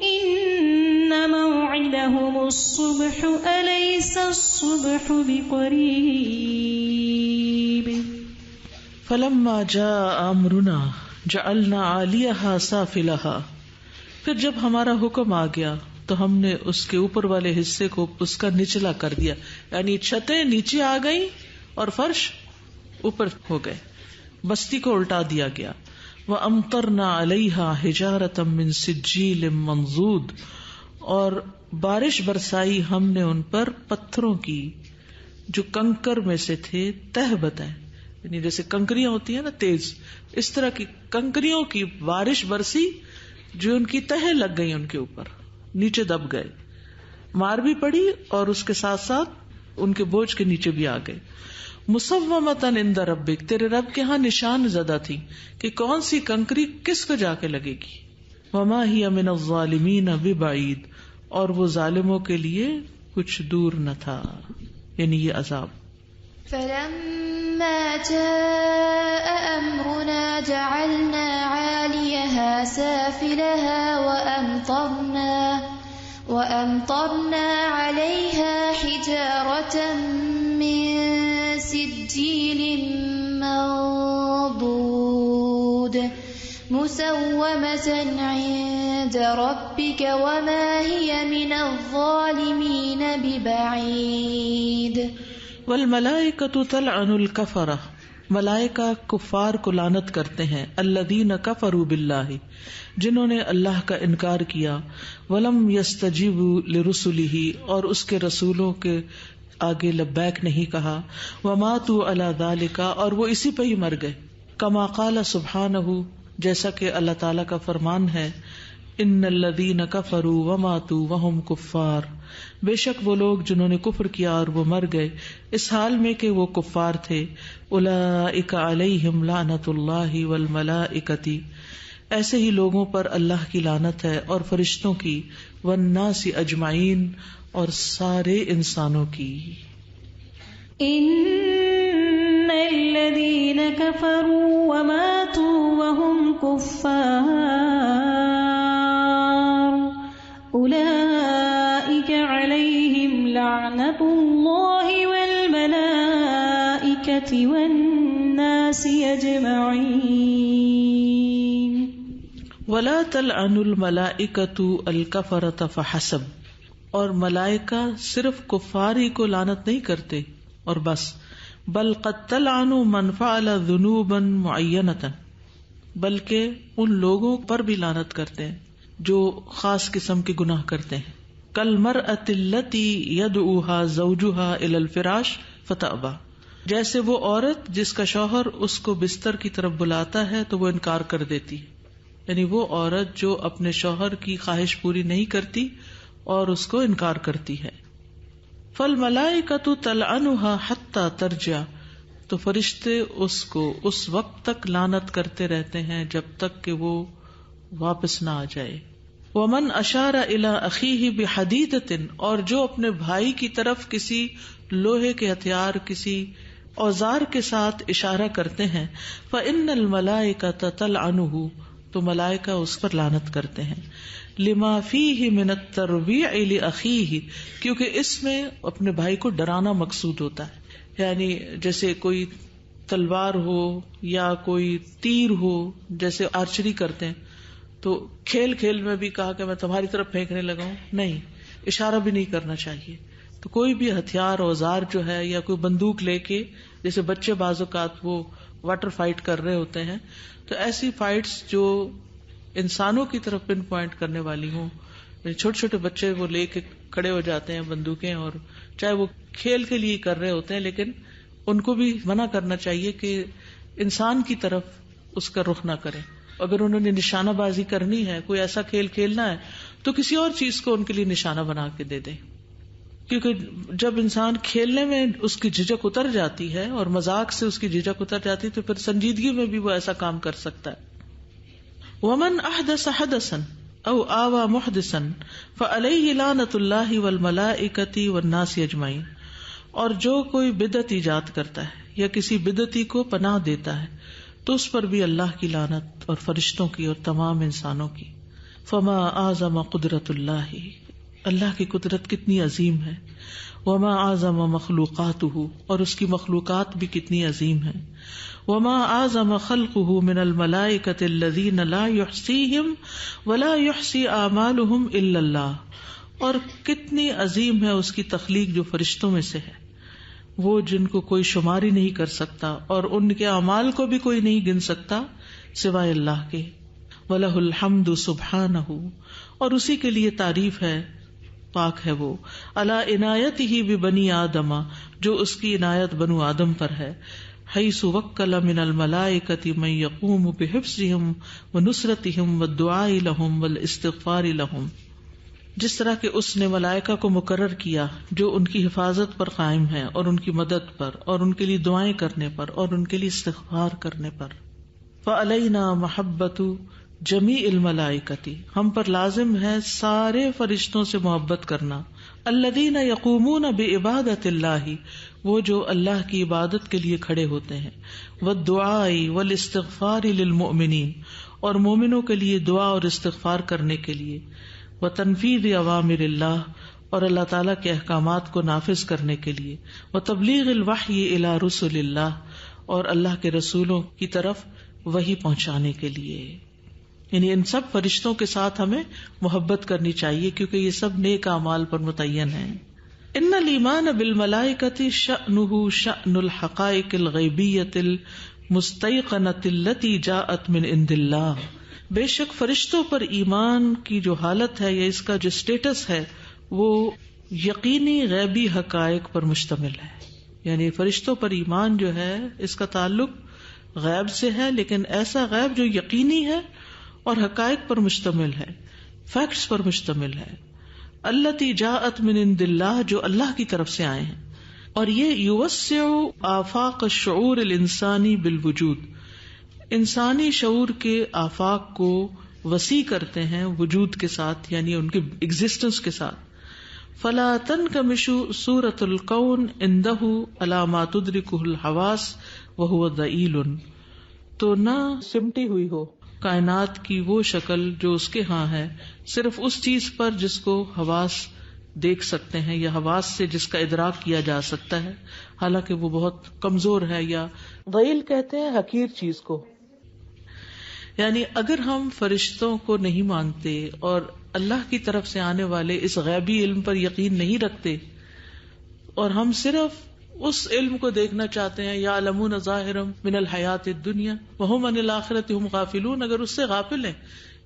إن موعدهم الصبح أليس الصبح بقريب. فلما جاء امرنا جعلنا عالیہا سافلہا، پھر جب ہمارا حکم آ گیا تو ہم نے اس کے اوپر والے حصے کو اس کا نچلا کر دیا، یعنی چھتیں نیچے آ گئیں اور فرش اوپر ہو گئے، بستی کو الٹا دیا گیا. وَأَمْطَرْنَا عَلَيْهَا حِجَارَةً مِّن سِجِّيلٍ مَّنضُودٍ، اور بارش برسائی ہم نے ان پر پتھروں کی جو کنکر میں سے تھے، تہ بتہ، یعنی جیسے کنکریاں ہوتی ہیں نا تیز، اس طرح کی کنکریوں کی بارش برسی جو ان کی تہیں لگ گئی، ان کے اوپر نیچے دب گئے، مار بھی پڑی اور اس کے ساتھ ساتھ ان کے بوجھ کے نیچے بھی آ گئے. مصومتاً عند ربک، تیرے رب کے ہاں نشان زدہ تھی کہ کون سی کنکری کس کو جا کے لگے گی. وما ہی من الظالمین ببعید، اور وہ ظالموں کے لیے کچھ دور نہ تھا، یعنی یہ عذاب. فلما جاء أمرنا جعلنا عاليها سافلها وأمطرنا عليها حجارة من سجيل منضود مسومة عند ربك وما هي من الظالمين ببعيد. والملائکۃ تلعن الکفرہ، ملائکہ کفار کو لعنت کرتے ہیں. الذین کفروا باللہ، جنہوں نے اللہ کا انکار کیا. ولم یستجیبوا لرسلہ، اور اس کے رسولوں کے آگے لبیک نہیں کہا. وماتوا علی ذلک، اور وہ اسی پہ ہی مر گئے. کما قال سبحانہ، جیسا کہ اللہ تعالی کا فرمان ہے، ان الذین کفروا وماتوا وهم کفار، بے شک وہ لوگ جنہوں نے کفر کیا اور وہ مر گئے اس حال میں کہ وہ کفار تھے. اولئک علیہم لعنۃ اللہ والملائکۃ، ایسے ہی لوگوں پر اللہ کی لعنت ہے اور فرشتوں کی، والناس اجمعین، اور سارے انسانوں کی. ان الذین کفروا وماتوا وهم کفار اولئک علیہم لعنۃ اللہ والملائکۃ والناس اجمعین. ولا تلعن الملائکۃ الکفرۃ فحسب، اور ملائکہ صرف کفار ہی کو لعنت نہیں کرتے اور بس، بل قد تلعن من فعل ذنوبا معینۃ، بلکہ ان لوگوں پر بھی لعنت کرتے ہیں جو خاص قسم کے گناہ کرتے ہیں. کالمرأۃ التی یدعوها زوجها الی الفراش فتأبی، جیسے وہ عورت جس کا شوہر اس کو بستر کی طرف بلاتا ہے تو وہ انکار کر دیتی، یعنی وہ عورت جو اپنے شوہر کی خواہش پوری نہیں کرتی اور اس کو انکار کرتی ہے. فالملائکۃ تلعنها حتی ترجع، تو فرشتے اس کو اس وقت تک لعنت کرتے رہتے ہیں جب تک کہ وہ واپس نہ آ جائے. ومن اشار الی اخیہ بحدیدۃ، اور جو اپنے بھائی کی طرف کسی لوہے کے ہتھیار، کسی اوزار کے ساتھ اشارہ کرتے ہیں، فإن الملائکۃ تلعنہ، تو ملائکہ اس پر لعنت کرتے ہیں. لما فیہ من الترویع لاخیہ، کیونکہ اس میں اپنے بھائی کو ڈرانا مقصود ہوتا ہے، یعنی جیسے کوئی تلوار ہو یا کوئی تیر ہو، جیسے آرچری کرتے ہیں تو کھیل کھیل میں بھی کہا کہ میں تمہاری طرف پھینکنے لگا ہوں، نہیں، اشارہ بھی نہیں کرنا چاہیے. تو کوئی بھی ہتھیار اوزار جو ہے، یا کوئی بندوق لے کے، جیسے بچے بعض اوقات وہ واٹر فائٹ کر رہے ہوتے ہیں، تو ایسی فائٹس جو انسانوں کی طرف پن پوائنٹ کرنے والی ہوں. چھوٹے چھوٹے بچے وہ لے کے کھڑے ہو جاتے ہیں بندوقیں، اور چاہے وہ کھیل کے لیے کر رہے ہوتے ہیں، لیکن ان کو بھی منع کرنا چاہیے کہ انسان کی طرف اس کا رخ نہ کریں. اگر انہوں نے نشانہ بازی کرنی ہے، کوئی ایسا کھیل کھیلنا ہے، تو کسی اور چیز کو ان کے لیے نشانہ بنا کے دے دیں. کیونکہ جب انسان کھیلنے میں اس کی جھجک اتر جاتی ہے اور مذاق سے اس کی جھجک اتر جاتی ہے، تو پھر سنجیدگی میں بھی وہ ایسا کام کر سکتا ہے. ومن احدث حدثا او آوى محدثا فعليه لعنۃ اللہ والملائکۃ والناس اجمعین. اور جو کوئی بدعت ایجاد کرتا ہے یا کسی بدعتی کو پناہ دیتا ہے تو اس پر بھی اللہ کی لعنت اور فرشتوں کی اور تمام انسانوں کی. فما اعظم قدرت اللہ، اللہ کی قدرت کتنی عظیم ہے. وما اعظم مخلوقاتہ، اور اس کی مخلوقات بھی کتنی عظیم ہے. وما اعظم خلقہ من الملائکۃ الذین لا یحصیہم ولا یحصی اعمالہم الا اللہ. اور کتنی عظیم ہے اس کی تخلیق جو فرشتوں میں سے ہے، وہ جن کو کوئی شمار ہی نہیں کر سکتا اور ان کے اعمال کو بھی کوئی نہیں گن سکتا سوائے اللہ کے. وَلَهُ الْحَمْدُ سُبْحَانَهُ، اور اسی کے لیے تعریف ہے، پاک ہے وہ. عَلَىٰ عِنَایَتِهِ بِبَنِي آدَمَ، جو اس کی عنایت بنو آدم پر ہے. حَيْثُ وَكَّلَ مِنَ الْمَلَائِكَةِ مَن يَقُومُ بِحِفْظِهِمْ وَنُصْرَتِهِمْ وَالدُّعَاءِ لَهُمْ وَالْإِسْتِغْفَارِ لَهُمْ. جس طرح کہ اس نے ملائکہ کو مقرر کیا جو ان کی حفاظت پر قائم ہے اور ان کی مدد پر اور ان کے لیے دعائیں کرنے پر اور ان کے لیے استغفار کرنے پر. فَعَلَيْنَا مَحَبَّةُ جَمِيعِ الْمَلَائِكَةِ، ہم پر لازم ہے سارے فرشتوں سے محبت کرنا. الَّذِينَ يَقُومُونَ بِعِبَادَةِ اللَّهِ، وہ جو اللہ کی عبادت کے لیے کھڑے ہوتے ہیں. وَالدُّعَاءِ وَالْإِسْتِغْفَارِ لِلْمُؤْمِنِينَ، اور مومنوں کے لیے دعا اور استغفار کرنے کے لیے. وَتَنفِيذِ أَوَامِرِ اللَّهِ، اور اللہ تعالیٰ کے احکامات کو نافذ کرنے کے لیے. وَتَبْلِيغِ الْوَحْيِ إِلَى رُسُلِ اللَّهِ، اور اللہ کے رسولوں کی طرف وحی پہنچانے کے لیے. یعنی ان سب فرشتوں کے ساتھ ہمیں محبت کرنی چاہیے کیونکہ یہ سب نیک اعمال پر متعین ہیں. ان الایمان بالملائکۃ شأنہ شأن الحقائق الغیبیۃ المستیقنۃ التی جاءت من عند اللہ. بے شک فرشتوں پر ایمان کی جو حالت ہے یا اس کا جو سٹیٹس ہے وہ یقینی غیبی حقائق پر مشتمل ہے. یعنی فرشتوں پر ایمان جو ہے اس کا تعلق غیب سے ہے، لیکن ایسا غیب جو یقینی ہے اور حقائق پر مشتمل ہے، فیکٹس پر مشتمل ہے. التی جاءت من عند اللہ، جو اللہ کی طرف سے آئے ہیں. اور یہ یوسع آفاق الشعور الانسانی بالوجود، انسانی شعور کے آفاق کو وسیع کرتے ہیں وجود کے ساتھ، یعنی ان کے ایگزسٹنس کے ساتھ. فلا تنکمش صورت الکون عنده علی ما تدرکہ الحواس وہو ضئیل، تو نہ سمٹی ہوئی ہو کائنات کی وہ شکل جو اس کے ہاں ہے صرف اس چیز پر جس کو حواس دیکھ سکتے ہیں یا حواس سے جس کا ادراک کیا جا سکتا ہے، حالانکہ وہ بہت کمزور ہے. یا ضئیل کہتے ہیں حقیر چیز کو. یعنی اگر ہم فرشتوں کو نہیں مانتے اور اللہ کی طرف سے آنے والے اس غیبی علم پر یقین نہیں رکھتے اور ہم صرف اس علم کو دیکھنا چاہتے ہیں، یعلمون ظاہرا من الحیات الدنیا وہم عن الآخرۃ ہم غافلون، اگر اس سے غافل ہیں،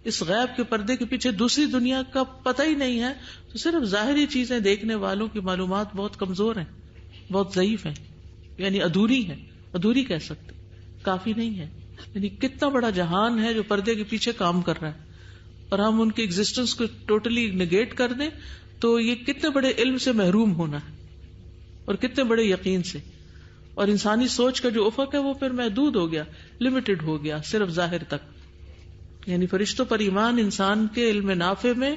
اس غیب کے پردے کے پیچھے دوسری دنیا کا پتہ ہی نہیں ہے، تو صرف ظاہری چیزیں دیکھنے والوں کی معلومات بہت کمزور ہیں، بہت ضعیف ہیں، یعنی ادھوری ہیں. ادھوری کہہ سکتے، کافی نہیں ہے. یعنی کتنا بڑا جہان ہے جو پردے کے پیچھے کام کر رہا ہے، اور ہم ان کے ایگزسٹنس کو ٹوٹلی نگیٹ کر دیں تو یہ کتنے بڑے علم سے محروم ہونا ہے اور کتنے بڑے یقین سے. اور انسانی سوچ کا جو افق ہے وہ پھر محدود ہو گیا، لمیٹڈ ہو گیا صرف ظاہر تک. یعنی فرشتوں پر ایمان انسان کے علم نافع میں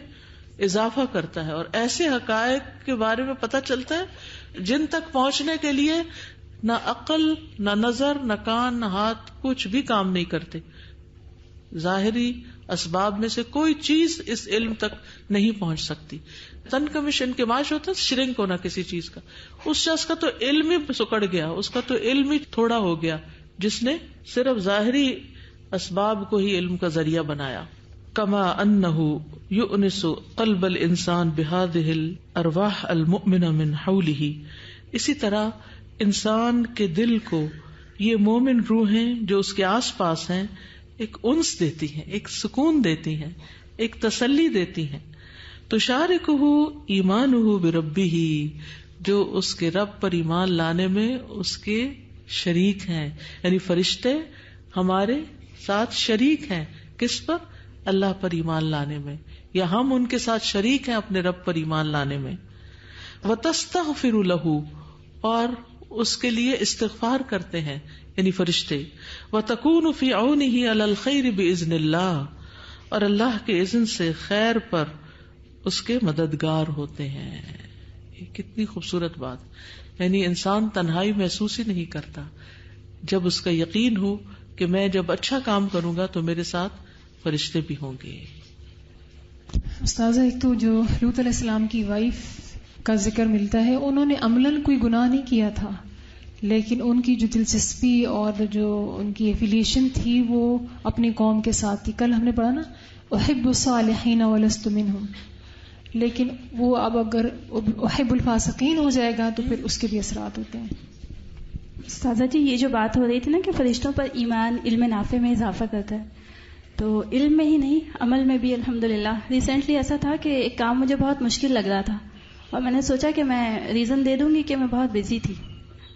اضافہ کرتا ہے اور ایسے حقائق کے بارے میں پتہ چلتا ہے جن تک پہنچنے کے لیے نہ عقل، نہ نظر، نہ کان، نہ ہاتھ کچھ بھی کام نہیں کرتے. ظاہری اسباب میں سے کوئی چیز اس علم تک نہیں پہنچ سکتی. تنکمش انکماش ہوتا ہے شرنک ہونا کسی چیز کا. اس شخص کا تو علم ہی سکڑ گیا، اس کا تو علم ہی تھوڑا ہو گیا جس نے صرف ظاہری اسباب کو ہی علم کا ذریعہ بنایا. کما انہ یؤنس قلب الانسان بہذہ الارواح المؤمنہ من حولہ، اسی طرح انسان کے دل کو یہ مومن روحیں جو اس کے آس پاس ہیں ایک انس دیتی ہیں، ایک سکون دیتی ہیں، ایک تسلی دیتی ہیں. تشارکہ ایمانہ بربہ، جو اس کے رب پر ایمان لانے میں اس کے شریک ہیں، یعنی فرشتے ہمارے ساتھ شریک ہیں. کس پر؟ اللہ پر ایمان لانے میں، یا ہم ان کے ساتھ شریک ہیں اپنے رب پر ایمان لانے میں. وتستغفر لہ، اور اس کے لیے استغفار کرتے ہیں یعنی فرشتے. وتکون فی عونہ علی الخیر باذن اللہ، اور اللہ کے اذن سے خیر پر اس کے مددگار ہوتے ہیں. یہ کتنی خوبصورت بات. یعنی انسان تنہائی محسوس ہی نہیں کرتا جب اس کا یقین ہو کہ میں جب اچھا کام کروں گا تو میرے ساتھ فرشتے بھی ہوں گے. استاذہ، ایک تو جو لوط علیہ السلام کی وائف کا ذکر ملتا ہے، انہوں نے عملاً کوئی گناہ نہیں کیا تھا، لیکن ان کی جو دلچسپی اور جو ان کی ایفیلیشن تھی وہ اپنی قوم کے ساتھ تھی. کل ہم نے پڑھا نا احب الصالحین ولست منہم، لیکن وہ اب اگر احب الفاسقین ہو جائے گا تو پھر اس کے بھی اثرات ہوتے ہیں. استاذہ جی، یہ جو بات ہو رہی تھی نا کہ فرشتوں پر ایمان علم نافع میں اضافہ کرتا ہے، تو علم میں ہی نہیں عمل میں بھی الحمدللہ. ریسنٹلی ایسا تھا کہ ایک کام مجھے بہت مشکل لگ رہا تھا اور میں نے سوچا کہ میں ریزن دے دوں گی کہ میں بہت بزی تھی،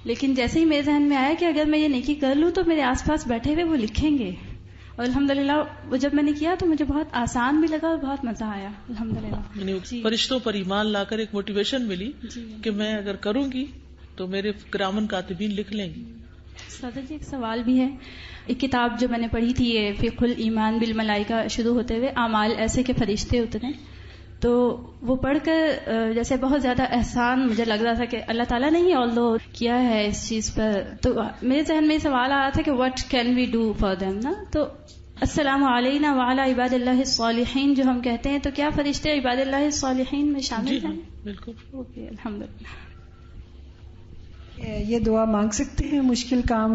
لیکن جیسے ہی میرے ذہن میں آیا کہ اگر میں یہ نیکی کر لوں تو میرے آس پاس بیٹھے ہوئے وہ لکھیں گے، اور الحمدللہ وہ جب میں نے کیا تو مجھے بہت آسان بھی لگا اور بہت مزہ آیا الحمدللہ. فرشتوں پر ایمان لا کر ایک موٹیویشن ملی کہ میں اگر کروں گی تو میرے کرامن کاتبین لکھ لیں گے. سادہ جی، ایک سوال بھی ہے. ایک کتاب جو میں نے پڑھی تھی یہ فقہ الایمان بالملائکہ، شروع ہوتے ہوئے اعمال ایسے کہ فرشتے اترے، تو وہ پڑھ کر جیسے بہت زیادہ احسان مجھے لگ رہا تھا کہ اللہ تعالیٰ نے ہی آلدو کیا ہے اس چیز پر. تو میرے ذہن میں سوال آ رہا تھا کہ what can we do for them نا. تو السلام علینا وعلی عباد اللہ الصالحین جو ہم کہتے ہیں، تو کیا فرشتے عباد اللہ الصالحین میں شامل ہیں؟ بالکل. اوکے، الحمدللہ. یہ دعا مانگ سکتے ہیں مشکل کام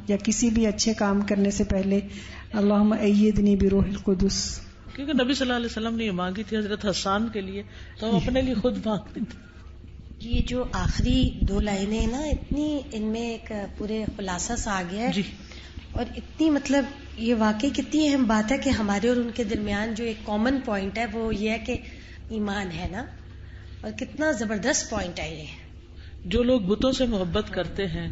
یا کسی بھی اچھے کام کرنے سے پہلے، اللہم ایدنی بروح القدس؟ کیونکہ نبی صلی اللہ علیہ وسلم نے یہ مانگی تھی حضرت حسان کے لیے، تو ہم اپنے لیے خود مانگتے تھے. یہ جو آخری 2 لائنیں نا، اتنی ان میں ایک پورے خلاصہ سا آ گیا ہے، اور اتنی مطلب یہ واقعی کتنی اہم بات ہے کہ ہمارے اور ان کے درمیان جو ایک کامن پوائنٹ ہے وہ یہ ہے کہ ایمان ہے نا، اور کتنا زبردست پوائنٹ ہے یہ. جو لوگ بتوں سے محبت کرتے ہیں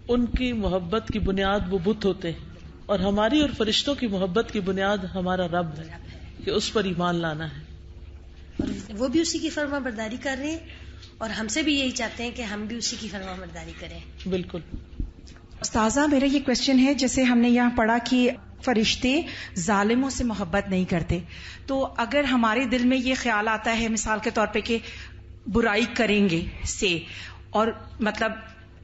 ان کی محبت کی بنیاد وہ بت ہوتے ہیں، اور ہماری اور فرشتوں کی محبت کی بنیاد ہمارا رب ہے کہ اس پر ایمان لانا ہے. اور وہ بھی اسی کی فرما برداری کر رہے ہیں اور ہم سے بھی یہی چاہتے ہیں کہ ہم بھی اسی کی فرما برداری کریں. بالکل. استاذہ، میرا یہ کوشچن ہے، جیسے ہم نے یہاں پڑھا کہ فرشتے ظالموں سے محبت نہیں کرتے، تو اگر ہمارے دل میں یہ خیال آتا ہے مثال کے طور پہ کہ برائی کریں گے سے، اور مطلب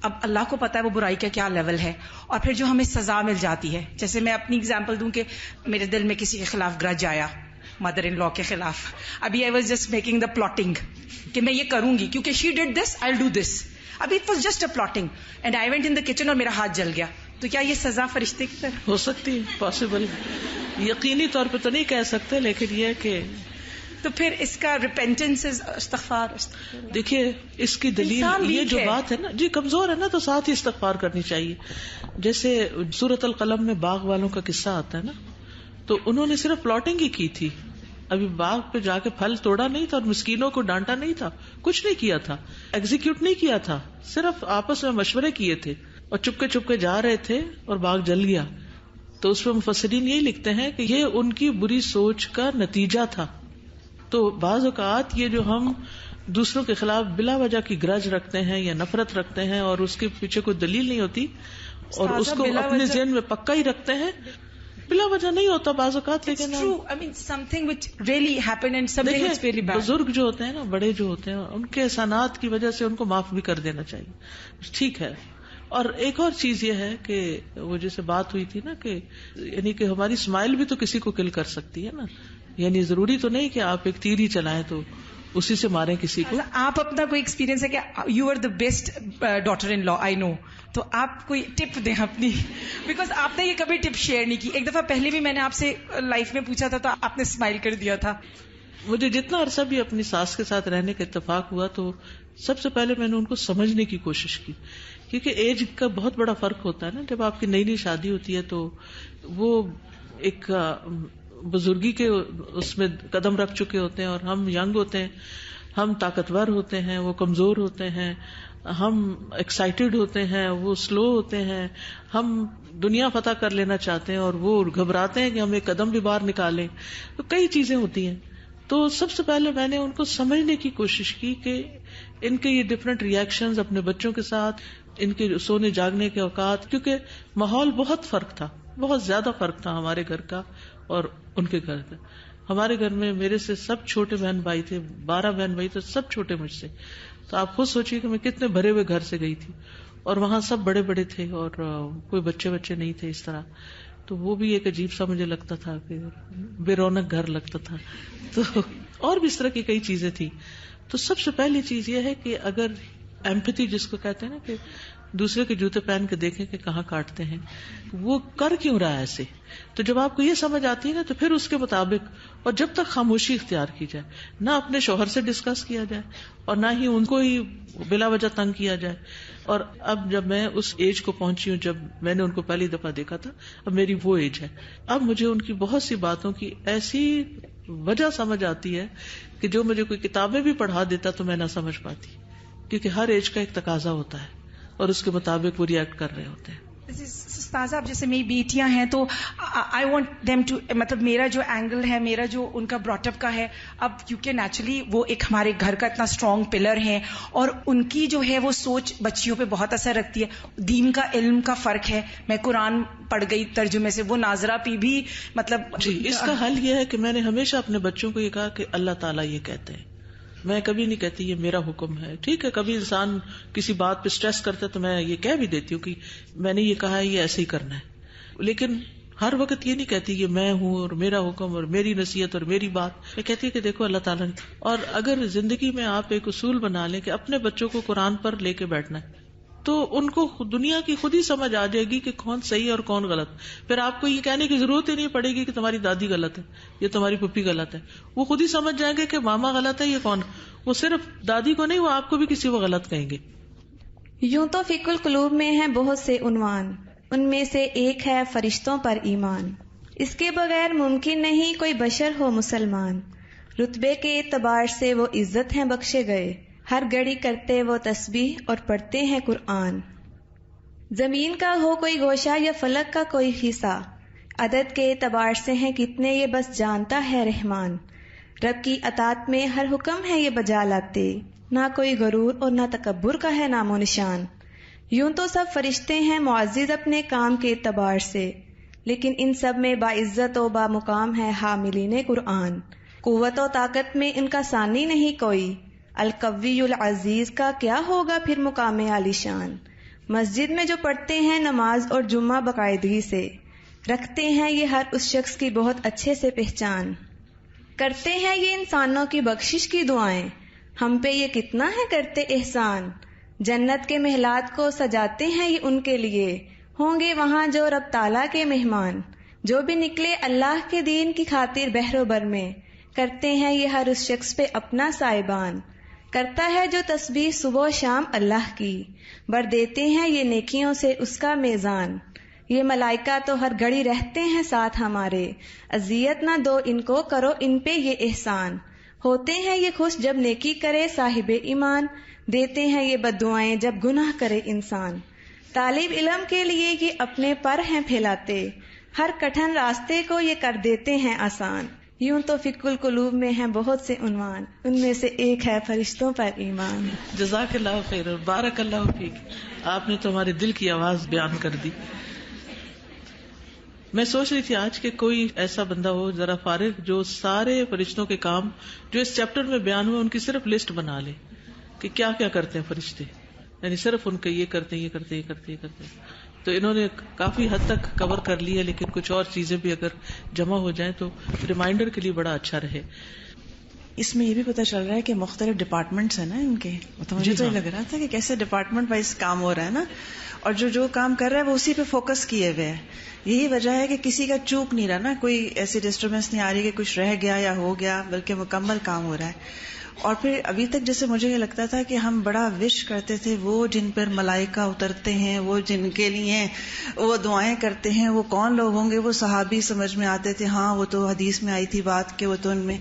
اب اللہ کو پتا ہے وہ برائی کا کیا لیول ہے، اور پھر جو ہمیں سزا مل جاتی ہے، جیسے میں اپنی اگزامپل دوں کہ میرے دل میں کسی کے خلاف گرج آیا، مدر ان لا کے خلاف، ابھی I was just making the plotting کہ میں یہ کروں گی کیونکہ she did this, I will do this. ابھی it was just a plotting and I went in the kitchen اور میرا ہاتھ جل گیا، تو کیا یہ سزا فرشتے کی طرح ہو سکتی ہے؟ پاسبل. یقینی طور پہ تو نہیں کہہ سکتے، لیکن یہ کہ تو پھر اس کا ریپینٹنس استغفار. دیکھیے اس کی دلیل یہ جو بات ہے نا جی کمزور ہے نا، تو ساتھ ہی استغفار کرنی چاہیے. جیسے سورۃ القلم میں باغ والوں کا قصہ آتا ہے نا، تو انہوں نے صرف پلاٹنگ ہی کی تھی، ابھی باغ پہ جا کے پھل توڑا نہیں تھا اور مسکینوں کو ڈانٹا نہیں تھا، کچھ نہیں کیا تھا، ایگزیکیوٹ نہیں کیا تھا، صرف آپس میں مشورے کیے تھے اور چپکے جا رہے تھے اور باغ جل گیا. تو اس پہ مفسرین یہی لکھتے ہیں کہ یہ ان کی بری سوچ کا نتیجہ تھا. تو بعض اوقات یہ جو ہم دوسروں کے خلاف بلا وجہ کی گرج رکھتے ہیں یا نفرت رکھتے ہیں اور اس کے پیچھے کوئی دلیل نہیں ہوتی اور اس کو اپنے ذہن میں پکا ہی رکھتے ہیں، بلا وجہ نہیں ہوتا بعض اوقات. لیکن بزرگ جو ہوتے ہیں نا، بڑے جو ہوتے ہیں، ان کے احسانات کی وجہ سے ان کو معاف بھی کر دینا چاہیے، ٹھیک ہے. اور ایک اور چیز یہ ہے کہ وہ جیسے بات ہوئی تھی نا کہ یعنی کہ ہماری اسمائل بھی تو کسی کو کل کر سکتی ہے نا، یعنی ضروری تو نہیں کہ آپ ایک تیر ہی چلائیں تو اسی سے ماریں کسی کو. آپ اپنا کوئی ایکسپیرینس ہے کہ you are the best daughter in law I know, تو آپ کوئی ٹپ دیں اپنی، بیکاز آپ نے یہ کبھی ٹپ شیئر نہیں کی. ایک دفعہ پہلے بھی میں نے آپ سے لائف میں پوچھا تھا تو آپ نے اسمائل کر دیا تھا. مجھے جتنا عرصہ بھی اپنی ساس کے ساتھ رہنے کا اتفاق ہوا تو سب سے پہلے میں نے ان کو سمجھنے کی کوشش کی، کیونکہ ایج کا بہت بڑا فرق ہوتا ہے نا. جب آپ کی نئی نئی شادی ہوتی ہے تو وہ ایک بزرگی کے اس میں قدم رکھ چکے ہوتے ہیں اور ہم ینگ ہوتے ہیں, ہم طاقتور ہوتے ہیں, وہ کمزور ہوتے ہیں, ہم ایکسائٹیڈ ہوتے ہیں, وہ سلو ہوتے ہیں, ہم دنیا فتح کر لینا چاہتے ہیں اور وہ گھبراتے ہیں کہ ہم ایک قدم بھی باہر نکالیں. تو کئی چیزیں ہوتی ہیں. تو سب سے پہلے میں نے ان کو سمجھنے کی کوشش کی کہ ان کے یہ ڈفرینٹ ریئیکشنز اپنے بچوں کے ساتھ, ان کے سونے جاگنے کے اوقات, کیونکہ ماحول بہت فرق تھا, بہت زیادہ فرق تھا ہمارے گھر کا اور ان کے گھر کا. ہمارے گھر میں میرے سے سب چھوٹے بہن بھائی تھے, 12 بہن بھائی تھے, سب چھوٹے مجھ سے. تو آپ خود سوچیے کہ میں کتنے بھرے ہوئے گھر سے گئی تھی, اور وہاں سب بڑے بڑے تھے اور کوئی بچے نہیں تھے اس طرح. تو وہ بھی ایک عجیب سا مجھے لگتا تھا کہ بے رونق گھر لگتا تھا. تو اور بھی اس طرح کی کئی چیزیں تھی. تو سب سے پہلی چیز یہ ہے کہ اگر ایمپتھی جس کو کہتے ہیں نا, کہ دوسرے کے جوتے پہن کے دیکھیں کہ کہاں کاٹتے ہیں, وہ کر کیوں رہا ہے ایسے. تو جب آپ کو یہ سمجھ آتی ہے نا, تو پھر اس کے مطابق, اور جب تک خاموشی اختیار کی جائے, نہ اپنے شوہر سے ڈسکس کیا جائے اور نہ ہی ان کو ہی بلا وجہ تنگ کیا جائے. اور اب جب میں اس ایج کو پہنچی ہوں جب میں نے ان کو پہلی دفعہ دیکھا تھا, اب میری وہ ایج ہے, اب مجھے ان کی بہت سی باتوں کی ایسی وجہ سمجھ آتی ہے کہ جو مجھے کوئی کتابیں بھی پڑھا دیتا تو میں نہ سمجھ پاتی, کیونکہ ہر ایج کا ایک تقاضا ہوتا ہے اور اس کے مطابق وہ ریئیکٹ کر رہے ہوتے ہیں. استاذہ, اب جیسے میری بیٹیاں ہیں تو آئی وانٹ دیم ٹو, مطلب میرا جو اینگل ہے, میرا جو ان کا براٹ اپ کا ہے, اب کیونکہ نیچرلی وہ ایک ہمارے گھر کا اتنا اسٹرانگ پلر ہے, اور ان کی جو ہے وہ سوچ بچیوں پہ بہت اثر رکھتی ہے. دین کا علم کا فرق ہے, میں قرآن پڑھ گئی ترجمے سے, وہ ناظرہ پہ بھی مطلب جی. اس کا حل یہ ہے کہ میں نے ہمیشہ اپنے بچوں کو یہ کہا کہ اللہ تعالیٰ یہ کہتے ہیں. میں کبھی نہیں کہتی یہ میرا حکم ہے. ٹھیک ہے, کبھی انسان کسی بات پہ اسٹریس کرتا ہے تو میں یہ کہہ بھی دیتی ہوں کہ میں نے یہ کہا ہے, یہ ایسے ہی کرنا ہے, لیکن ہر وقت یہ نہیں کہتی کہ میں ہوں اور میرا حکم اور میری نصیحت اور میری بات. میں کہتی ہے کہ دیکھو اللہ تعالیٰ نے. اور اگر زندگی میں آپ ایک اصول بنا لیں کہ اپنے بچوں کو قرآن پر لے کے بیٹھنا ہے, تو ان کو دنیا کی خود ہی سمجھ آ جائے گی کہ کون صحیح اور کون غلط. پھر آپ کو یہ کہنے کی ضرورت ہی نہیں پڑے گی کہ تمہاری دادی غلط ہے یا تمہاری پپی غلط ہے. وہ خود ہی سمجھ جائیں گے کہ ماما غلط ہے, یہ کون. وہ صرف دادی کو نہیں, وہ آپ کو بھی کسی کو غلط کہیں گے. یوں تو فکر القلوب میں ہیں بہت سے عنوان, ان میں سے ایک ہے فرشتوں پر ایمان. اس کے بغیر ممکن نہیں کوئی بشر ہو مسلمان. رتبے کے اعتبار سے وہ عزت ہیں بخشے گئے, ہر گھڑی کرتے وہ تسبیح اور پڑھتے ہیں قرآن. زمین کا ہو کوئی گوشہ یا فلک کا کوئی حصہ, عدد کے اعتبار سے ہیں کتنے یہ بس جانتا ہے رحمان. رب کی اطاعت میں ہر حکم ہے یہ بجا لاتے, نہ کوئی غرور اور نہ تکبر کا ہے نام و نشان. یوں تو سب فرشتے ہیں معزز اپنے کام کے اعتبار سے, لیکن ان سب میں باعزت و با مقام ہے حاملین قرآن. قوت و طاقت میں ان کا ثانی نہیں کوئی, القوی العزیز کا کیا ہوگا پھر مقام عالی شان. مسجد میں جو پڑھتے ہیں نماز اور جمعہ باقاعدگی سے, رکھتے ہیں یہ ہر اس شخص کی بہت اچھے سے پہچان. کرتے ہیں یہ انسانوں کی بخشش کی دعائیں, ہم پہ یہ کتنا ہے کرتے احسان. جنت کے محلات کو سجاتے ہیں یہ ان کے لیے, ہوں گے وہاں جو رب تعالیٰ کے مہمان. جو بھی نکلے اللہ کے دین کی خاطر بحر و بر میں, کرتے ہیں یہ ہر اس شخص پہ اپنا سائبان. کرتا ہے جو تسبیح صبح و شام اللہ کی, بر دیتے ہیں یہ نیکیوں سے اس کا میزان. یہ ملائکہ تو ہر گھڑی رہتے ہیں ساتھ ہمارے, اذیت نہ دو ان کو کرو ان پہ یہ احسان. ہوتے ہیں یہ خوش جب نیکی کرے صاحب ایمان, دیتے ہیں یہ بددعائیں جب گناہ کرے انسان. طالب علم کے لیے یہ اپنے پر ہیں پھیلاتے, ہر کٹھن راستے کو یہ کر دیتے ہیں آسان. یوں تو فکر القلوب میں ہیں بہت سے عنوان, ان میں سے ایک ہے فرشتوں پر ایمان. جزاک اللہ خیر, بارک اللہ فیک. آپ نے تو ہمارے دل کی آواز بیان کر دی. میں سوچ رہی تھی آج کہ کوئی ایسا بندہ ہو ذرا فارغ جو سارے فرشتوں کے کام جو اس چیپٹر میں بیان ہوئے ان کی صرف لسٹ بنا لے کہ کیا کیا کرتے ہیں فرشتے, یعنی صرف ان کے یہ کرتے یہ کرتے یہ کرتے یہ کرتے. تو انہوں نے کافی حد تک کور کر لی ہے, لیکن کچھ اور چیزیں بھی اگر جمع ہو جائیں تو ریمائنڈر کے لیے بڑا اچھا رہے. اس میں یہ بھی پتہ چل رہا ہے کہ مختلف ڈپارٹمنٹس ہیں نا ان کے. تو مجھے تو یہ لگ رہا تھا کہ کیسے ڈپارٹمنٹ وائز کام ہو رہا ہے نا, اور جو کام کر رہا ہے وہ اسی پہ فوکس کیے ہوئے ہے. یہی وجہ ہے کہ کسی کا چوک نہیں رہا نا, کوئی ایسی ڈسٹربنس نہیں آ رہی کہ کچھ رہ گیا یا ہو گیا, بلکہ مکمل کام ہو رہا ہے. اور پھر ابھی تک جیسے مجھے یہ لگتا تھا کہ ہم بڑا وش کرتے تھے وہ جن پر ملائکہ اترتے ہیں, وہ جن کے لیے وہ دعائیں کرتے ہیں, وہ کون لوگ ہوں گے, وہ صحابی سمجھ میں آتے تھے, ہاں وہ تو حدیث میں آئی تھی بات کہ وہ تو ان میں,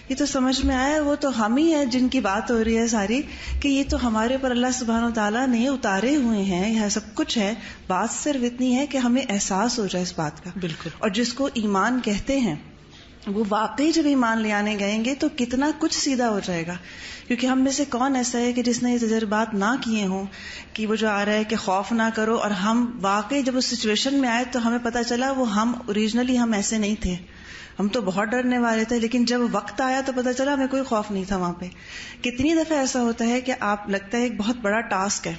یہ تو سمجھ میں آیا وہ تو ہم ہی ہیں جن کی بات ہو رہی ہے ساری, کہ یہ تو ہمارے پر اللہ سبحانہ وتعالیٰ نے اتارے ہوئے ہیں, یہ سب کچھ ہے. بات صرف اتنی ہے کہ ہمیں احساس ہو جائے اس بات کا. بالکل. اور جس کو ایمان کہتے ہیں وہ واقعی جب ایمان لے آنے گئیں گے تو کتنا کچھ سیدھا ہو جائے گا. کیونکہ ہم میں سے کون ایسا ہے کہ جس نے یہ تجربات نہ کیے ہوں کہ وہ جو آ رہا ہے کہ خوف نہ کرو, اور ہم واقعی جب اس سچویشن میں آئے تو ہمیں پتا چلا وہ ہم اوریجنلی ہم ایسے نہیں تھے, ہم تو بہت ڈرنے والے تھے, لیکن جب وقت آیا تو پتا چلا ہمیں کوئی خوف نہیں تھا وہاں پہ. کتنی دفعہ ایسا ہوتا ہے کہ آپ لگتا ہے ایک بہت بڑا ٹاسک ہے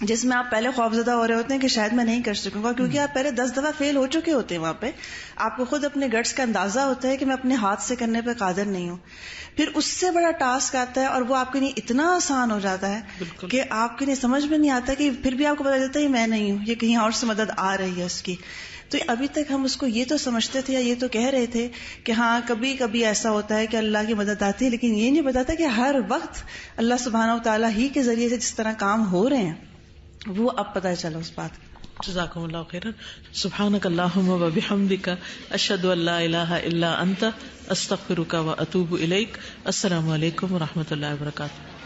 جس میں آپ پہلے خوفزدہ ہو رہے ہوتے ہیں کہ شاید میں نہیں کر سکوں گا, کیونکہ آپ پہلے 10 دفعہ فیل ہو چکے ہوتے ہیں وہاں پہ. آپ کو خود اپنے گٹس کا اندازہ ہوتا ہے کہ میں اپنے ہاتھ سے کرنے پہ قادر نہیں ہوں. پھر اس سے بڑا ٹاسک آتا ہے اور وہ آپ کے لیے اتنا آسان ہو جاتا ہے کہ آپ کے لیے سمجھ میں نہیں آتا, کہ پھر بھی آپ کو پتا چلتا ہے میں نہیں ہوں, یہ کہیں اور سے مدد آ رہی ہے اس کی. تو ابھی تک ہم اس کو یہ تو سمجھتے تھے یا یہ تو کہہ رہے تھے کہ ہاں کبھی کبھی ایسا ہوتا ہے کہ اللہ کی مدد آتی ہے, لیکن یہ نہیں بتاتا کہ ہر وقت اللہ سبحانہ و تعالیٰ ہی کے ذریعے سے جس طرح کام ہو رہے ہیں وہ اب پتہ چلا اس بات کا. جزاکم اللہ خیرا. سبحانک اللہم و بحمدک, اشہد ان لا الہ الا انت, استغفرک و اتوب الیک. السلام علیکم و رحمۃ اللہ وبرکاتہ.